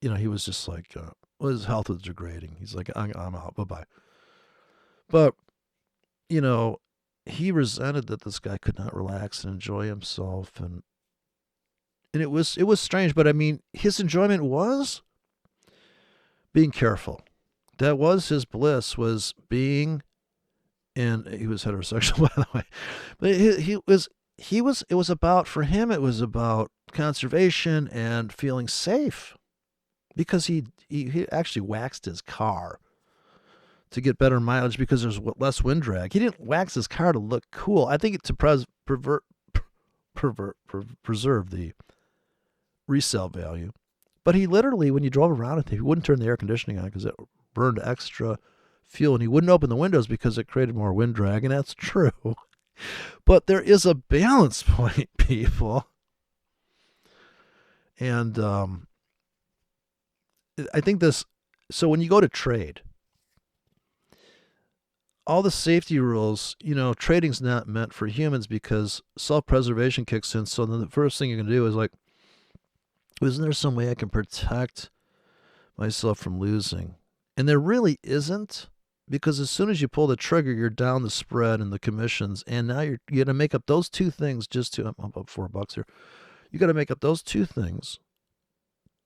he was just like, his health was degrading. He's like, I'm out, bye-bye. But, he resented that this guy could not relax and enjoy himself. And it was strange, but I mean, his enjoyment was being careful. That was his bliss, was being, and he was heterosexual, by the way. But it was about, for him, it was about conservation and feeling safe. Because he actually waxed his car to get better mileage because there's less wind drag. He didn't wax his car to look cool. I think to preserve the resale value. But he literally, when you drove around it, he wouldn't turn the air conditioning on because it burned extra fuel, and he wouldn't open the windows because it created more wind drag, and that's true. But there is a balance point, people. And I think so when you go to trade, all the safety rules, trading's not meant for humans because self-preservation kicks in. So then the first thing you're going to do is like, isn't there some way I can protect myself from losing? And there really isn't, because as soon as you pull the trigger, you're down the spread and the commissions. And now you're going to make up those two things I'm up $4 here. You got to make up those two things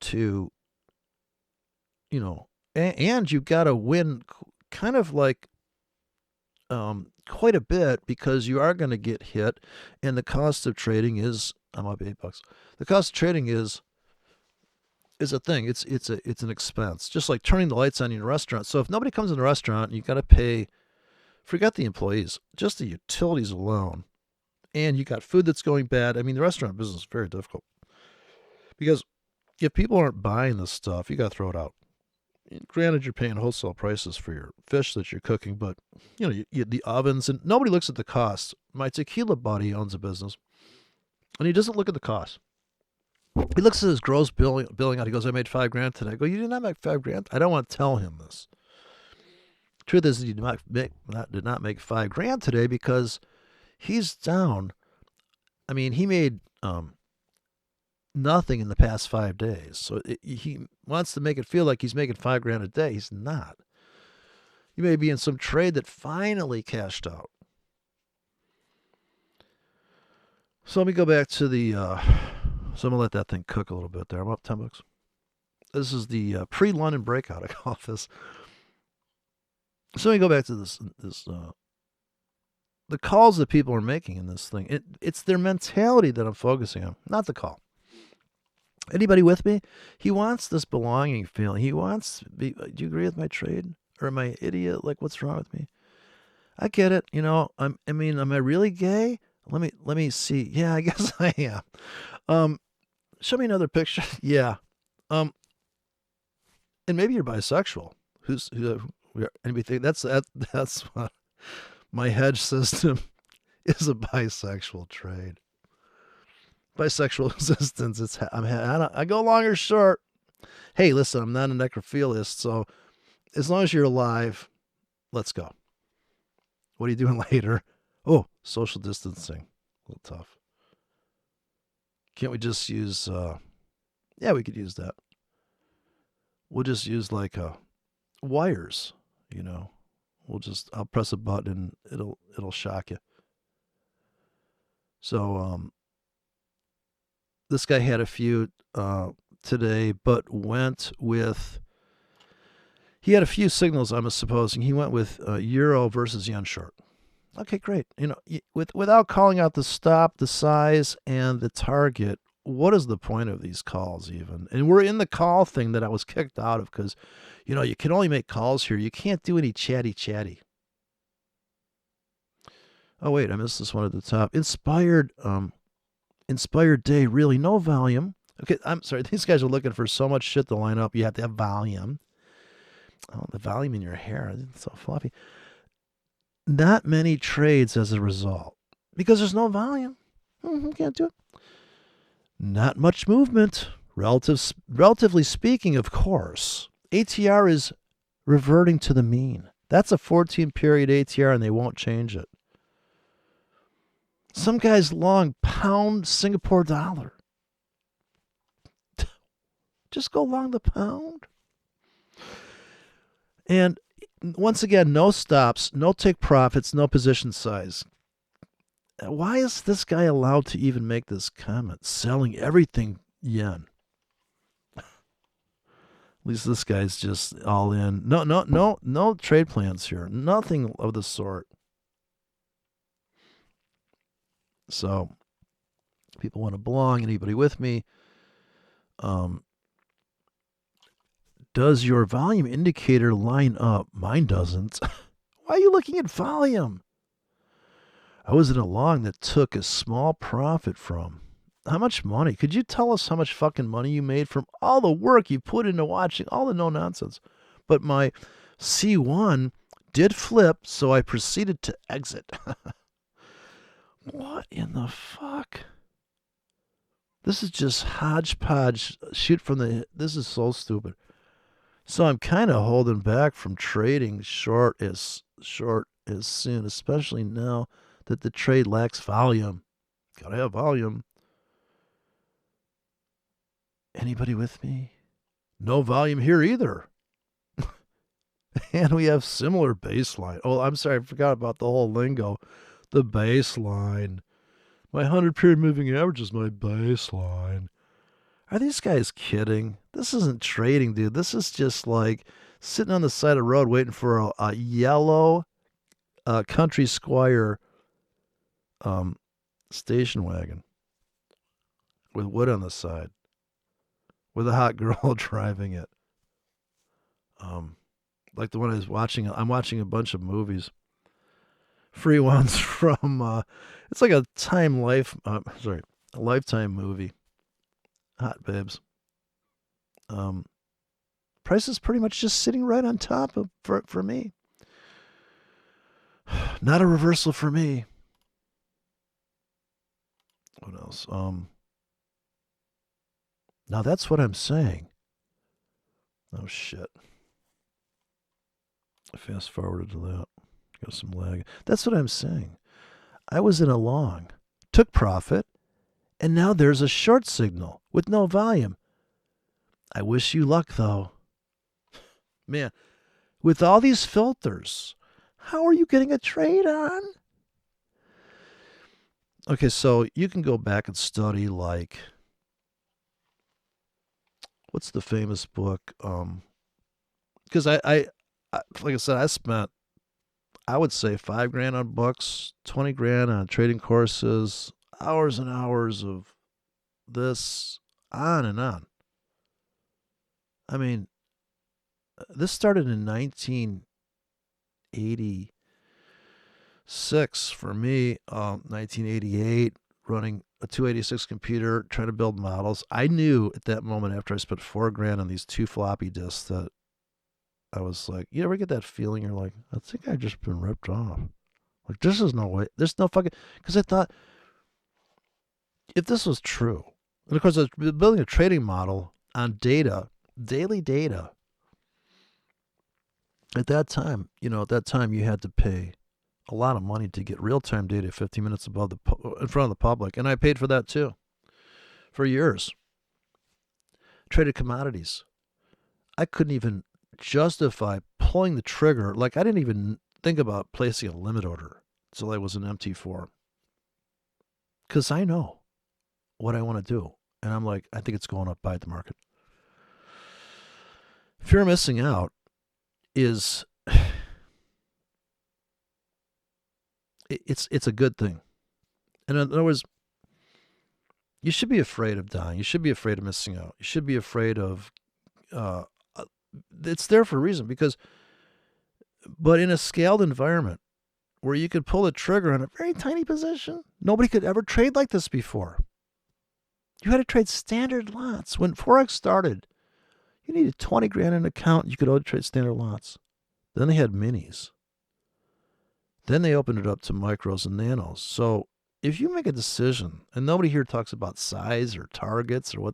to, and you've got to win kind of like, quite a bit because you are going to get hit, and the cost of trading is I'm up $8. The cost of trading is a thing. It's an expense, just like turning the lights on in a restaurant. So if nobody comes in the restaurant, you got to pay. Forget the employees, just the utilities alone, and you got food that's going bad. I mean, the restaurant business is very difficult because if people aren't buying this stuff, you got to throw it out. Granted, you're paying wholesale prices for your fish that you're cooking, but the ovens, and nobody looks at the costs. My tequila buddy owns a business, and he doesn't look at the cost. He looks at his gross billing out. He goes, "I made $5,000 today." I go, "You did not make $5,000." I don't want to tell him this. Truth is, he did not make $5,000 today because he's down. I mean, he made nothing in the past 5 days. So he wants to make it feel like he's making $5,000 a day. He's not. You may be in some trade that finally cashed out. So let me go back to the. So I'm gonna let that thing cook a little bit there. I'm up $10. This is the pre-London breakout. I call this. So let me go back to this. The calls that people are making in this thing. It's their mentality that I'm focusing on, not the call. Anybody with me? He wants this belonging feeling. He wants to be. Do you agree with my trade? Or am I an idiot? Like, what's wrong with me? I get it. Am I really gay? Let me see. Yeah, I guess I am. Show me another picture. Yeah. And maybe you're bisexual. Anybody think that's what my hedge system is, a bisexual trade. Bisexual existence. I go long or short. Hey, listen, I'm not a necrophilist, so as long as you're alive, let's go. What are you doing later? Oh, social distancing. A little tough. Can't we just use? Yeah, we could use that. We'll just use like wires. I'll press a button and it'll shock you. So this guy had a few today, but went with. He had a few signals, I'm supposing. He went with euro versus yen short. Okay, great. Without calling out the stop, the size, and the target, what is the point of these calls even? And we're in the call thing that I was kicked out of because, you can only make calls here. You can't do any chatty. Oh, wait, I missed this one at the top. Inspired day, really, no volume. Okay, I'm sorry. These guys are looking for so much shit to line up. You have to have volume. Oh, the volume in your hair. It's so fluffy. Not many trades as a result because there's no volume. Can't do it. Not much movement. Relatively speaking, of course. ATR is reverting to the mean. That's a 14-period ATR and they won't change it. Some guys long pound Singapore dollar. Just go long the pound. And once again, no stops, no take profits, no position size. Why is this guy allowed to even make this comment? Selling everything yen. At least this guy's just all in. No trade plans here. Nothing of the sort. So, people want to belong. Anybody with me? Does your volume indicator line up? Mine doesn't. Why are you looking at volume? I was in a long that took a small profit from. How much money? Could you tell us how much fucking money you made from all the work you put into watching all the no nonsense? But my C1 did flip, so I proceeded to exit. What in the fuck? This is just hodgepodge. This is so stupid. So I'm kind of holding back from trading short as soon, especially now that the trade lacks volume. Gotta have volume. Anybody with me? No volume here either. And we have similar baseline. Oh, I'm sorry, I forgot about the whole lingo. The baseline. My 100-period moving average is my baseline. Are these guys kidding? This isn't trading, dude. This is just like sitting on the side of the road waiting for a yellow Country Squire um, station wagon with wood on the side, with a hot girl driving it. Um, like the one I was watching. I'm watching a bunch of movies, free ones from. It's like a a Lifetime movie. Hot babes. Um, Price is pretty much just sitting right on top of for me. Not a reversal for me. What else? Now that's what I'm saying. Oh shit. I fast forwarded to that. Got some lag. That's what I'm saying. I was in a long, took profit, and now there's a short signal with no volume. I wish you luck though. Man, with all these filters, how are you getting a trade on? Okay, so you can go back and study like what's the famous book? Because I like I said, I spent I would say $5 grand on books, 20 grand on trading courses, hours and hours of this, on and on. I mean, this started in 1986 for me, 1988, running a 286 computer, trying to build models. I knew at that moment after I spent $4 grand on these two floppy disks that I was like, you ever get that feeling? You're like, I think I just been ripped off. Like, this is no way. There's no fucking. Because I thought, if this was true, and of course, I was building a trading model on data, daily data. At that time, you had to pay a lot of money to get real time data 15 minutes above in front of the public. And I paid for that too for years. Traded commodities. I couldn't even justify pulling the trigger. Like, I didn't even think about placing a limit order until I was an MT4. Because I know what I want to do. And I'm like, I think it's going up by the market. Fear of missing out is it's a good thing. And in other words, you should be afraid of dying. You should be afraid of missing out. You should be afraid of it's there for a reason but in a scaled environment where you could pull the trigger on a very tiny position, nobody could ever trade like this before. You had to trade standard lots. When Forex started, you needed 20 grand in an account. You could only trade standard lots. Then they had minis. Then they opened it up to micros and nanos. So if you make a decision, and nobody here talks about size or targets or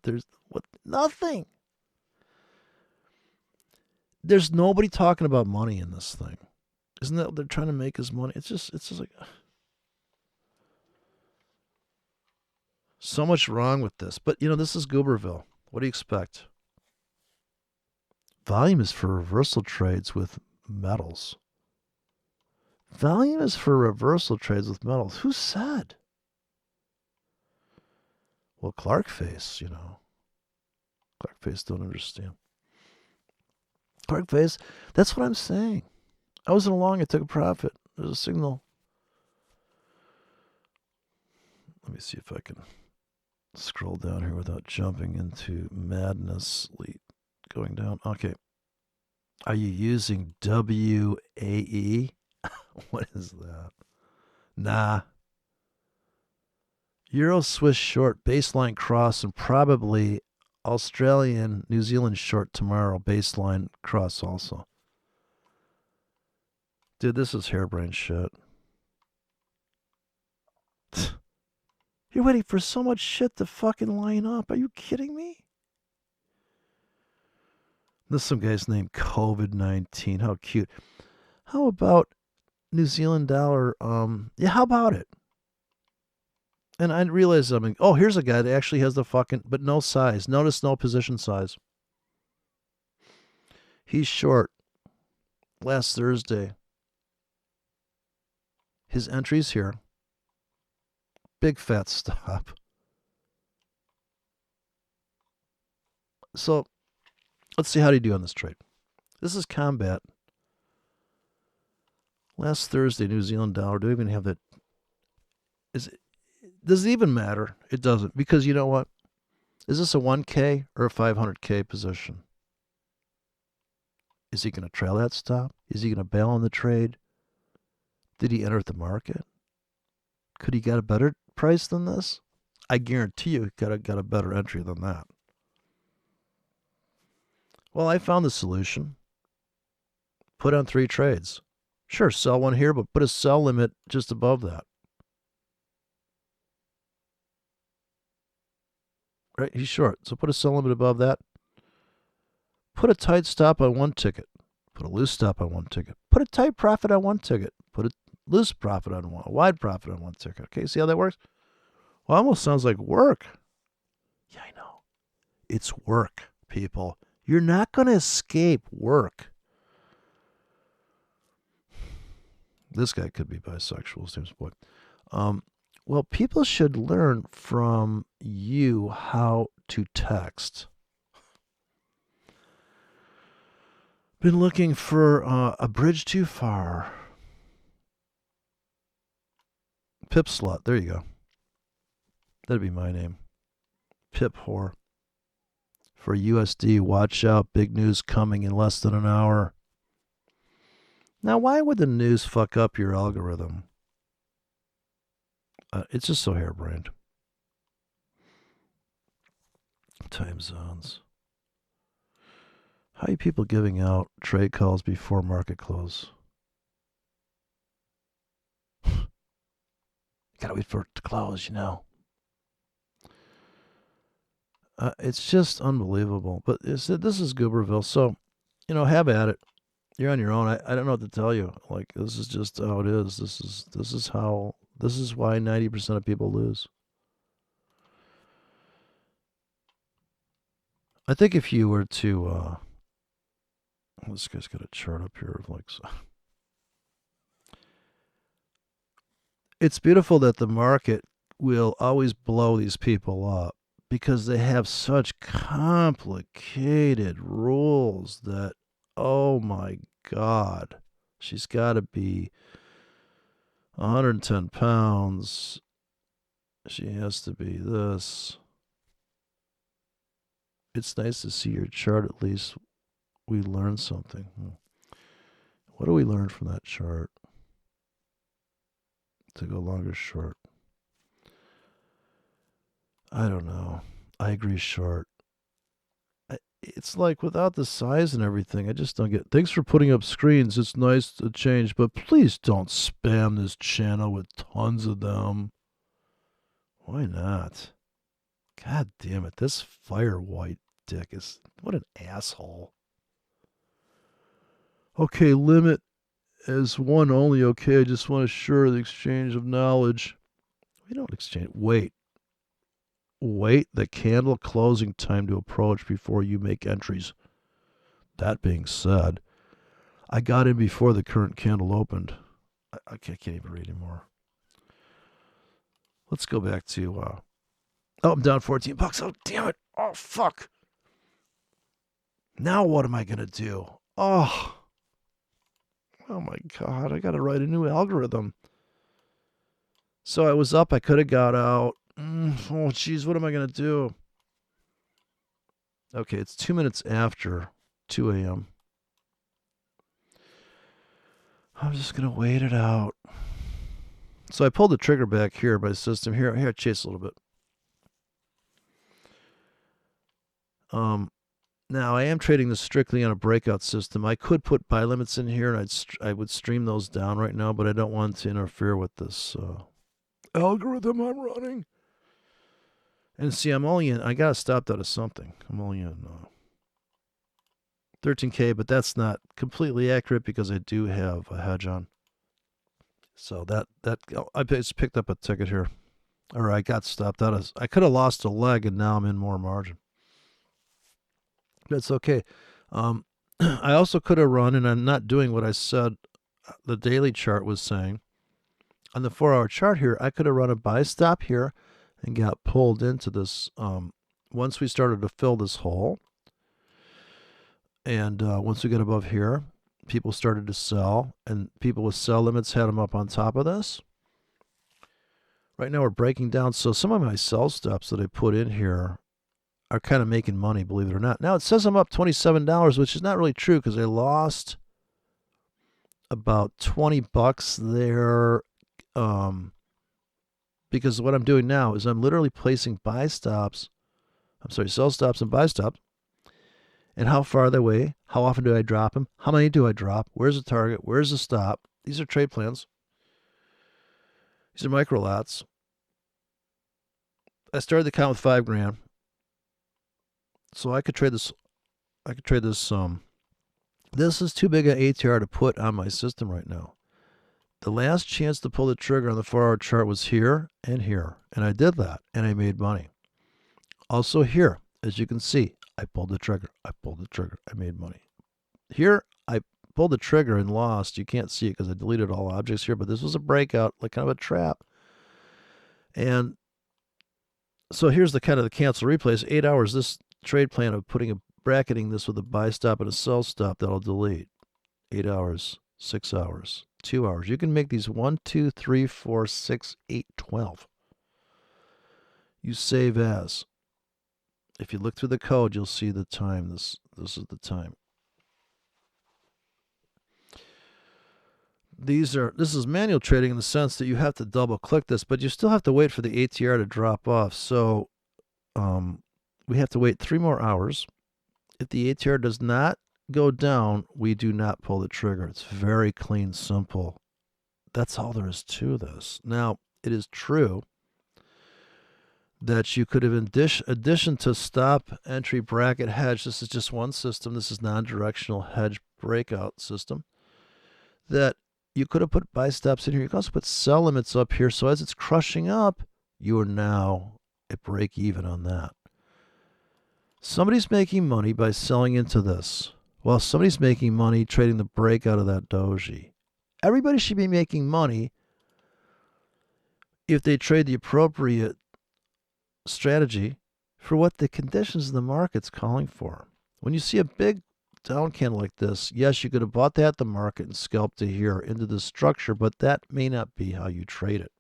nothing. There's nobody talking about money in this thing. Isn't that what they're trying to make is money? It's just like so much wrong with this. But this is Gooberville. What do you expect? Volume is for reversal trades with metals. Volume is for reversal trades with metals. Who said? Well, Clark Face, Clark Face don't understand. Clark Face, that's what I'm saying. I was in a long, I took a profit. There's a signal. Let me see if I can scroll down here without jumping into madness. Going down. Okay. Are you using WAE? What is that? Nah. Euro Swiss short, baseline cross, and probably Australian New Zealand short tomorrow, baseline cross also. Dude, this is harebrained shit. You're waiting for so much shit to fucking line up. Are you kidding me? This is some guy's named COVID-19. How cute. How about New Zealand dollar? Yeah, how about it? And I realized something. Oh, here's a guy that actually has the fucking, but no size. Notice no position size. He's short. Last Thursday. His entry's here. Big fat stop. So, let's see how do you do on this trade. This is combat. Last Thursday, New Zealand dollar. Do I even have that? Does it even matter? It doesn't. Because you know what? Is this a 1K or a 500K position? Is he going to trail that stop? Is he going to bail on the trade? Did he enter the market? Could he get a better price than this? I guarantee you he got a better entry than that. Well, I found the solution. Put on 3 trades. Sure, sell one here, but put a sell limit just above that. Right? He's short. So put a sell limit above that. Put a tight stop on one ticket. Put a loose stop on one ticket. Put a tight profit on one ticket. Put a loose profit on one. A wide profit on one ticket. Okay, see how that works? Well, it almost sounds like work. Yeah, I know. It's work, people. You're not going to escape work. This guy could be bisexual, seems boy. Well, people should learn from you how to text. Been looking for a bridge too far. Pip Slut. There you go. That'd be my name. Pip Whore. For USD, watch out. Big news coming in less than an hour. Now, why would the news fuck up your algorithm? It's just so harebrained. Time zones. How are you people giving out trade calls before market close? You gotta wait for it to close, you know. It's just unbelievable. But this is Gooberville, so, have at it. You're on your own. I don't know what to tell you. Like, this is just how it is. This is why 90% of people lose. I think if you were to, this guy's got a chart up here of like, it's beautiful that the market will always blow these people up because they have such complicated rules that, oh my God, she's got to be 110 pounds. She has to be this. It's nice to see your chart. At least we learned something. What do we learn from that chart? To go long or short? I don't know. I agree short. It's like without the size and everything, I just don't get. Thanks for putting up screens. It's nice to change, but please don't spam this channel with tons of them. Why not? God damn it. This fire white dick is. What an asshole. Okay, limit as one only. Okay, I just want to assure the exchange of knowledge. We don't exchange. Wait the candle closing time to approach before you make entries. That being said, I got in before the current candle opened. I can't even read anymore. Let's go back to, I'm down $14. Oh, damn it. Oh, fuck. Now what am I going to do? Oh my God. I got to write a new algorithm. So I was up. I could have got out. Oh, geez. What am I going to do? Okay, it's 2 minutes after 2 a.m. I'm just going to wait it out. So I pulled the trigger back here by system. Here, I chase a little bit. Now I am trading this strictly on a breakout system. I could put buy limits in here, and I would stream those down right now, but I don't want to interfere with this algorithm I'm running. And see, I got to stop that at something. I'm only in 13K, but that's not completely accurate because I do have a hedge on. So I just picked up a ticket here, or I got stopped out. I could have lost a leg, and now I'm in more margin. That's okay. I also could have run, and I'm not doing what I said the daily chart was saying. On the 4-hour chart here, I could have run a buy stop here and got pulled into this once we started to fill this hole. And once we get above here, people started to sell, and people with sell limits had them up on top of this. Right now we're breaking down. So some of my sell stops that I put in here are kind of making money, believe it or not. Now it says I'm up $27, which is not really true because I lost about $20 there. Because what I'm doing now is I'm literally placing sell stops and buy stops. And how far are they away? How often do I drop them? How many do I drop? Where's the target? Where's the stop? These are trade plans. These are micro lots. I started the account with $5,000. So I could trade this. This is too big an ATR to put on my system right now. The last chance to pull the trigger on the 4-hour chart was here and here. And I did that, and I made money. Also here, as you can see, I pulled the trigger. I made money. Here, I pulled the trigger and lost. You can't see it because I deleted all objects here, but this was a breakout, like kind of a trap. And so here's the kind of the cancel replays. 8 hours, this trade plan of bracketing this with a buy stop and a sell stop that I'll delete. 8 hours, 6 hours, 2 hours. You can make these 1, 2, 3, 4, 6, 8, 12. You save as. If you look through the code, you'll see the time. This is the time. This is manual trading in the sense that you have to double click this, but you still have to wait for the ATR to drop off. So we have to wait 3 more hours. If the ATR does not go down, we do not pull the trigger. It's very clean, simple. That's all there is to this. Now, it is true that you could have, in addition to stop, entry, bracket, hedge, this is just one system. This is non-directional hedge breakout system. That you could have put buy stops in here. You can also put sell limits up here. So as it's crushing up, you are now at break even on that. Somebody's making money by selling into this, while somebody's making money trading the breakout of that doji. Everybody should be making money if they trade the appropriate strategy for what the conditions of the market's calling for. When you see a big down candle like this, yes, you could have bought that at the market and scalped to here into the structure, but that may not be how you trade it.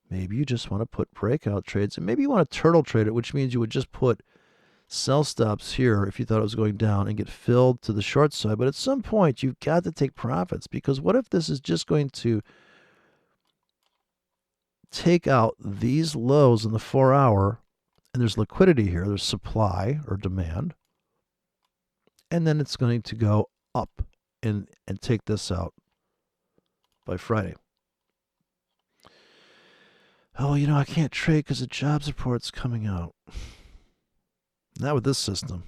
Maybe you just want to put breakout trades, and maybe you want to turtle trade it, which means you would just put sell stops here if you thought it was going down and get filled to the short side. But at some point, you've got to take profits, because what if this is just going to take out these lows in the 4-hour, and there's liquidity here, there's supply or demand, and then it's going to go up and take this out by Friday. Oh, I can't trade because the jobs report's coming out. Not with this system.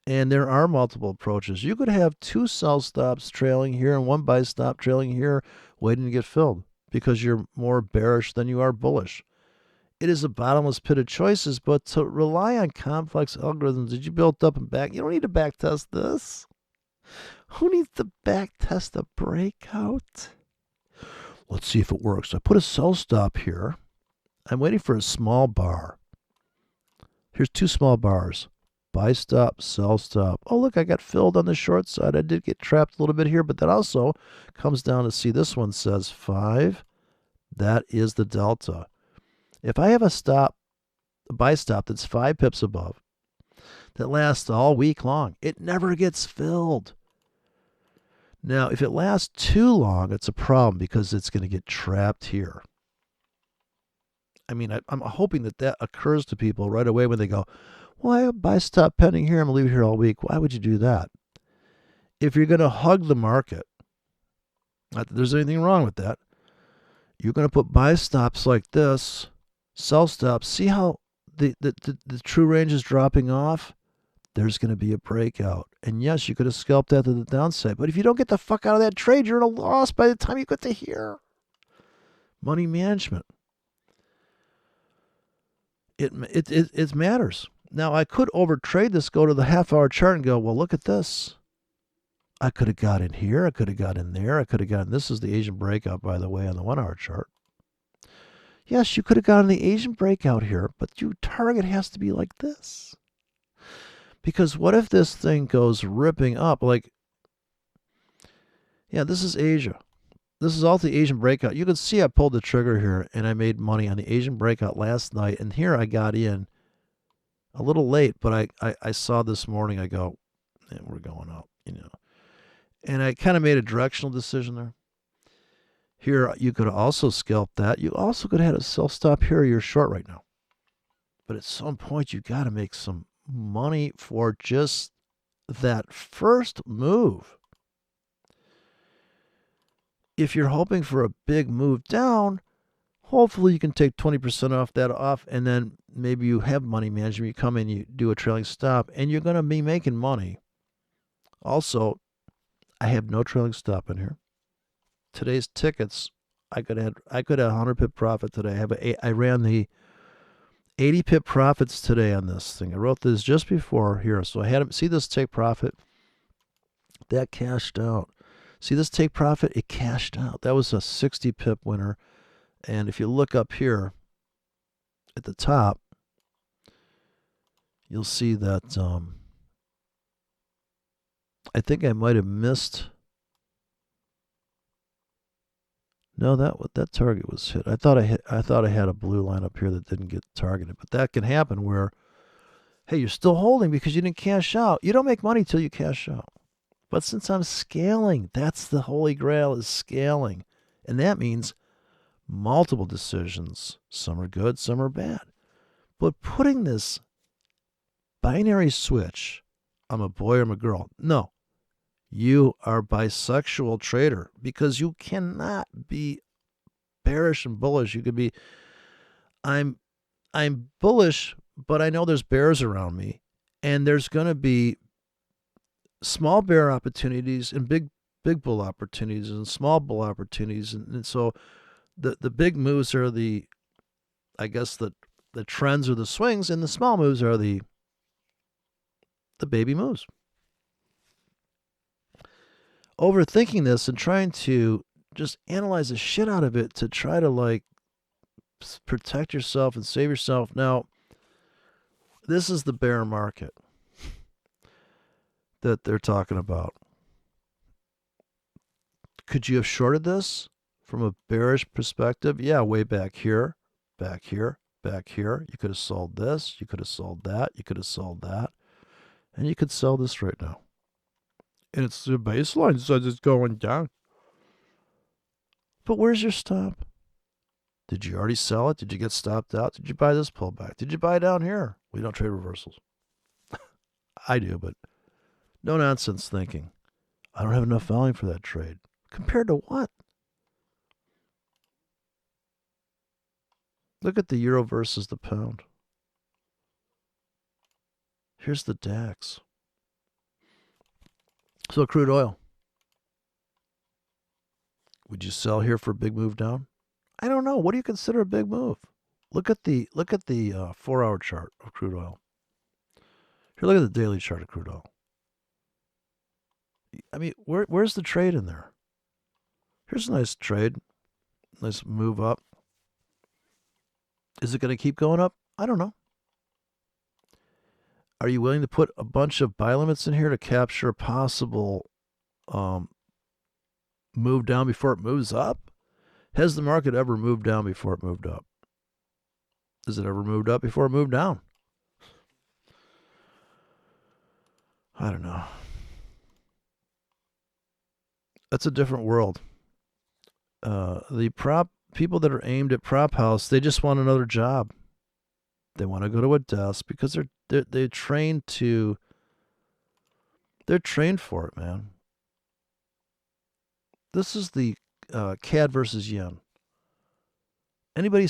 And there are multiple approaches. You could have 2 sell stops trailing here and 1 buy stop trailing here, waiting to get filled, because you're more bearish than you are bullish. It is a bottomless pit of choices, but to rely on complex algorithms that you built up and back, you don't need to back test this. Who needs to back test a breakout? Let's see if it works. I put a sell stop here. I'm waiting for a small bar. Here's 2 small bars. Buy stop, sell stop. Oh, look, I got filled on the short side. I did get trapped a little bit here, but that also comes down to see this one says 5. That is the delta. If I have a buy stop that's 5 pips above, that lasts all week long, it never gets filled. Now, if it lasts too long, it's a problem because it's going to get trapped here. I mean, I'm hoping that occurs to people right away when they go, well, I have a buy stop pending here. I'm going to leave it here all week. Why would you do that? If you're going to hug the market, not that there's anything wrong with that, you're going to put buy stops like this, sell stops. See how the true range is dropping off? There's going to be a breakout. And yes, you could have scalped that to the downside. But if you don't get the fuck out of that trade, you're in a loss by the time you get to here. Money management. It matters. Now, I could overtrade this, go to the half-hour chart and go, well, look at this. I could have got in here. I could have got in there. I could have gotten, this is the Asian breakout, by the way, on the 1-hour chart. Yes, you could have gotten the Asian breakout here, but your target has to be like this. Because what if this thing goes ripping up? Like, Yeah, this is Asia. This is all the Asian breakout. You can see I pulled the trigger here and I made money on the Asian breakout last night. And here I got in a little late, but I saw this morning, I go, yeah, we're going up, And I kind of made a directional decision there. Here, you could also scalp that. You also could have had a sell stop here. You're short right now. But at some point, you got to make some money for just that first move. If you're hoping for a big move down, hopefully you can take 20% off that off, and then maybe you have money management. You come in, you do a trailing stop, and you're going to be making money. Also, I have no trailing stop in here. Today's tickets, I could have 100 pip profit today. I ran the 80 pip profits today on this thing. I wrote this just before here, so I had see this take profit. That cashed out. See this take profit? It cashed out. That was a 60 pip winner. And if you look up here at the top, you'll see that I think I might have missed. No, that target was hit. I thought I had a blue line up here that didn't get targeted, but that can happen where, hey, you're still holding because you didn't cash out. You don't make money till you cash out. But since I'm scaling, that's the holy grail, is scaling, and that means multiple decisions. Some are good, some are bad. But putting this binary switch, I'm a boy or I'm a girl. No, you are a bisexual trader because you cannot be bearish and bullish. You could be, I'm bullish, but I know there's bears around me, and there's going to be small bear opportunities and big bull opportunities and small bull opportunities, and so the big moves are the trends or the swings, and the small moves are the baby moves. Overthinking this and trying to just analyze the shit out of it to try to protect yourself and save yourself. Now, this is the bear market that they're talking about. Could you have shorted this from a bearish perspective? Yeah, way back here, back here, back here. You could have sold this, you could have sold that, you could have sold that, and you could sell this right now. And it's the baseline says it's going down. But where's your stop? Did you already sell it? Did you get stopped out? Did you buy this pullback? Did you buy down here? We don't trade reversals. I do, but no nonsense thinking. I don't have enough volume for that trade. Compared to what? Look at the euro versus the pound. Here's the DAX. So crude oil. Would you sell here for a big move down? I don't know. What do you consider a big move? Look at the 4-hour chart of crude oil. Here, look at the daily chart of crude oil. I mean, where's the trade in there? Here's a nice trade. Nice move up. Is it going to keep going up? I don't know. Are you willing to put a bunch of buy limits in here to capture a possible move down before it moves up? Has the market ever moved down before it moved up? Has it ever moved up before it moved down? I don't know. That's a different world. The people that are aimed at prop house, they just want another job. They want to go to a desk because they're trained to. They're trained for it, man. This is the CAD versus yen. Anybody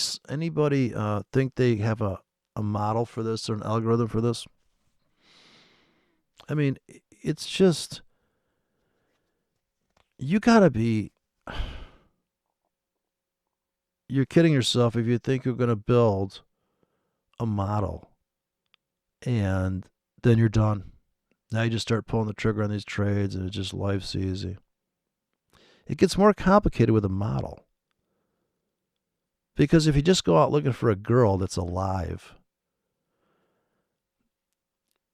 think they have a model for this or an algorithm for this? I mean, it's just, you gotta be, you're kidding yourself if you think you're going to build a model and then you're done. Now you just start pulling the trigger on these trades and it's just life's easy. It gets more complicated with a model. Because if you just go out looking for a girl that's alive,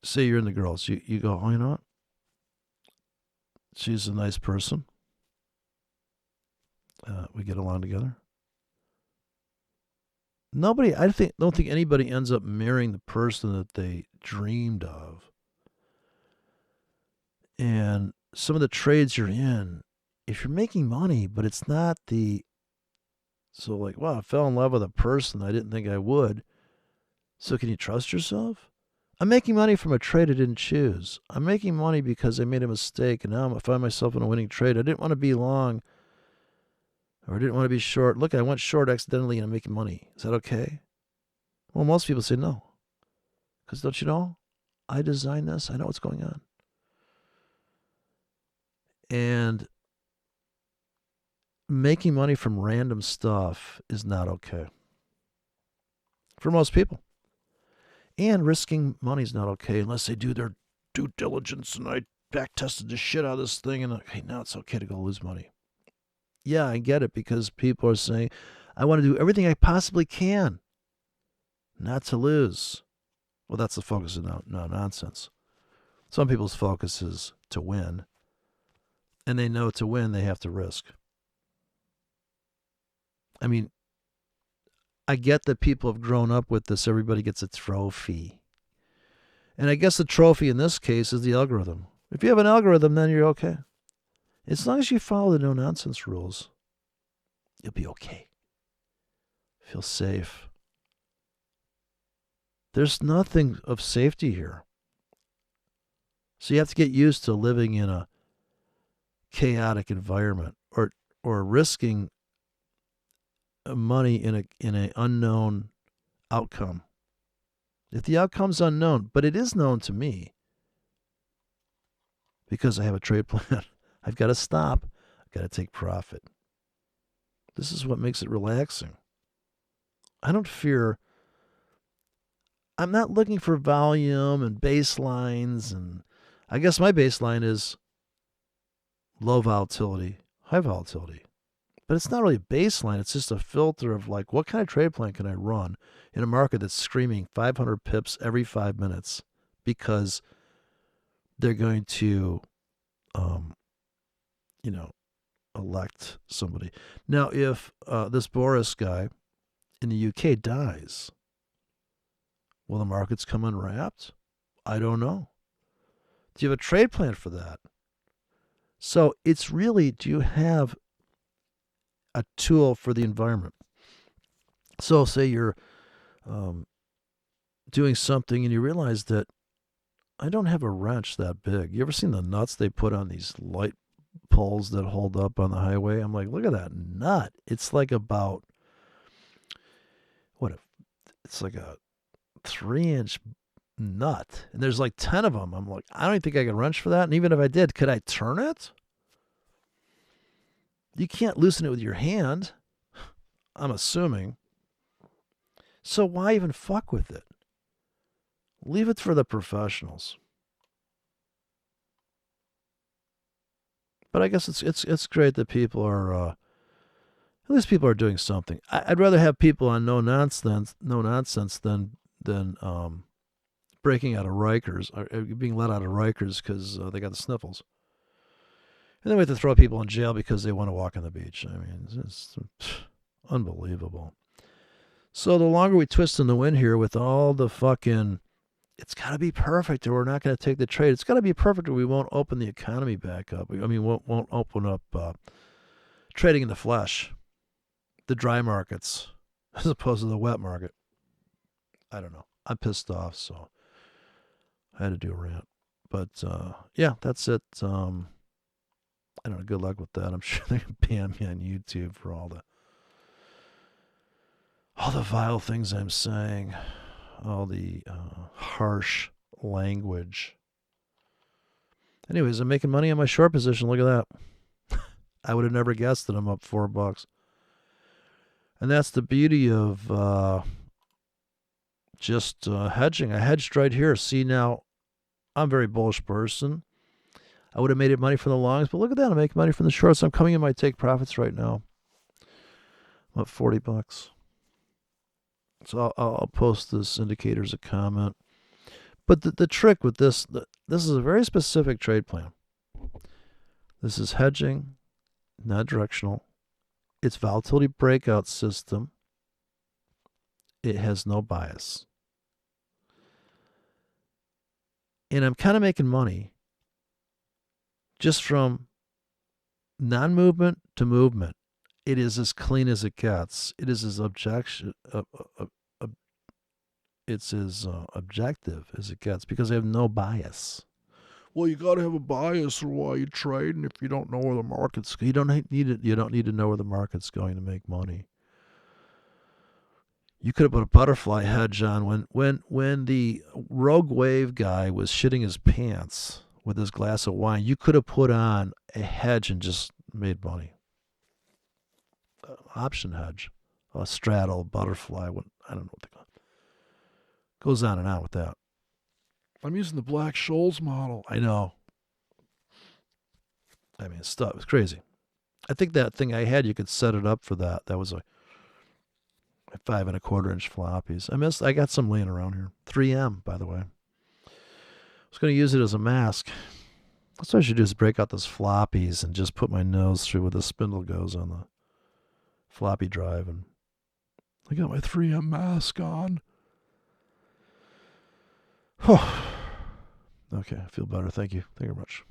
say you're in the girls, you go, oh, you know what? She's a nice person. We get along together. Nobody, don't think anybody ends up marrying the person that they dreamed of. And some of the trades you're in, if you're making money, but it's not the, so like, wow, I fell in love with a person I didn't think I would. So can you trust yourself? I'm making money from a trade I didn't choose. I'm making money because I made a mistake and now I find myself in a winning trade. I didn't want to be long or I didn't want to be short. Look, I went short accidentally and I'm making money. Is that okay? Well, most people say no. Because don't you know? I designed this. I know what's going on. And making money from random stuff is not okay for most people. And risking money is not okay unless they do their due diligence and I back tested the shit out of this thing and okay, now it's okay to go lose money. Yeah, I get it because people are saying, I want to do everything I possibly can not to lose. Well, that's the focus of no nonsense. Some people's focus is to win, and they know to win they have to risk. I mean, I get that people have grown up with this. Everybody gets a trophy. And I guess the trophy in this case is the algorithm. If you have an algorithm, then you're okay. As long as you follow the no-nonsense rules, you'll be okay. Feel safe. There's nothing of safety here. So you have to get used to living in a chaotic environment or risking money in an unknown outcome. If the outcome's unknown, but it is known to me because I have a trade plan, I've got to stop. I've got to take profit. This is what makes it relaxing. I don't fear. I'm not looking for volume and baselines, and I guess my baseline is low volatility, high volatility. But it's not really a baseline. It's just a filter of like, what kind of trade plan can I run in a market that's screaming 500 pips every 5 minutes because they're going to, elect somebody. Now, if this Boris guy in the UK dies, will the markets come unwrapped? I don't know. Do you have a trade plan for that? So it's really, do you have a tool for the environment? So say you're doing something and you realize that I don't have a wrench that big. You ever seen the nuts they put on these light poles that hold up on the highway? I'm like, look at that nut. It's like about, it's like a 3-inch nut. And there's like 10 of them. I'm like, I don't think I can wrench for that. And even if I did, could I turn it? You can't loosen it with your hand, I'm assuming. So why even fuck with it? Leave it for the professionals. But I guess it's great that people are at least people are doing something. I'd rather have people on no nonsense than breaking out of Rikers or being let out of Rikers because they got the sniffles. And then we have to throw people in jail because they want to walk on the beach. I mean, it's unbelievable. So the longer we twist in the wind here with all the fucking, it's got to be perfect or we're not going to take the trade. It's got to be perfect or we won't open the economy back up. I mean, won't open up trading in the flesh, the dry markets, as opposed to the wet market. I don't know. I'm pissed off, so I had to do a rant. But yeah, that's it. I don't know. Good luck with that. I'm sure they can ban me on YouTube for all the vile things I'm saying, all the harsh language. Anyways, I'm making money on my short position. Look at that. I would have never guessed that I'm up $4. And that's the beauty of just hedging. I hedged right here. See, now I'm a very bullish person. I would have made it money from the longs, but look at that. I'm making money from the shorts. I'm coming in my take profits right now. I'm up $40. So I'll post this indicator as a comment. But the trick with this is a very specific trade plan. This is hedging, not directional. its volatility breakout system, it has no bias. And I'm kind of making money just from non-movement to movement. It is as clean as it gets. It is as it's as objective as it gets because I have no bias. Well, you got to have a bias or why you trade, and if you don't know where the market's, you don't need it. You don't need to know where the market's going to make money. You could have put a butterfly hedge on when the rogue wave guy was shitting his pants with his glass of wine. You could have put on a hedge and just made money. Option hedge, a straddle, butterfly. I don't know what they call it. Goes on and on with that. I'm using the Black-Scholes model. I know. I mean, stuff. It's crazy. I think that thing I had, you could set it up for that. That was a 5 1/4 inch floppies. I got some laying around here. 3M, by the way. I was going to use it as a mask. That's what I should do is break out those floppies and just put my nose through where the spindle goes on the floppy drive. And I got my 3M mask on. Okay, I feel better. Thank you. Thank you very much.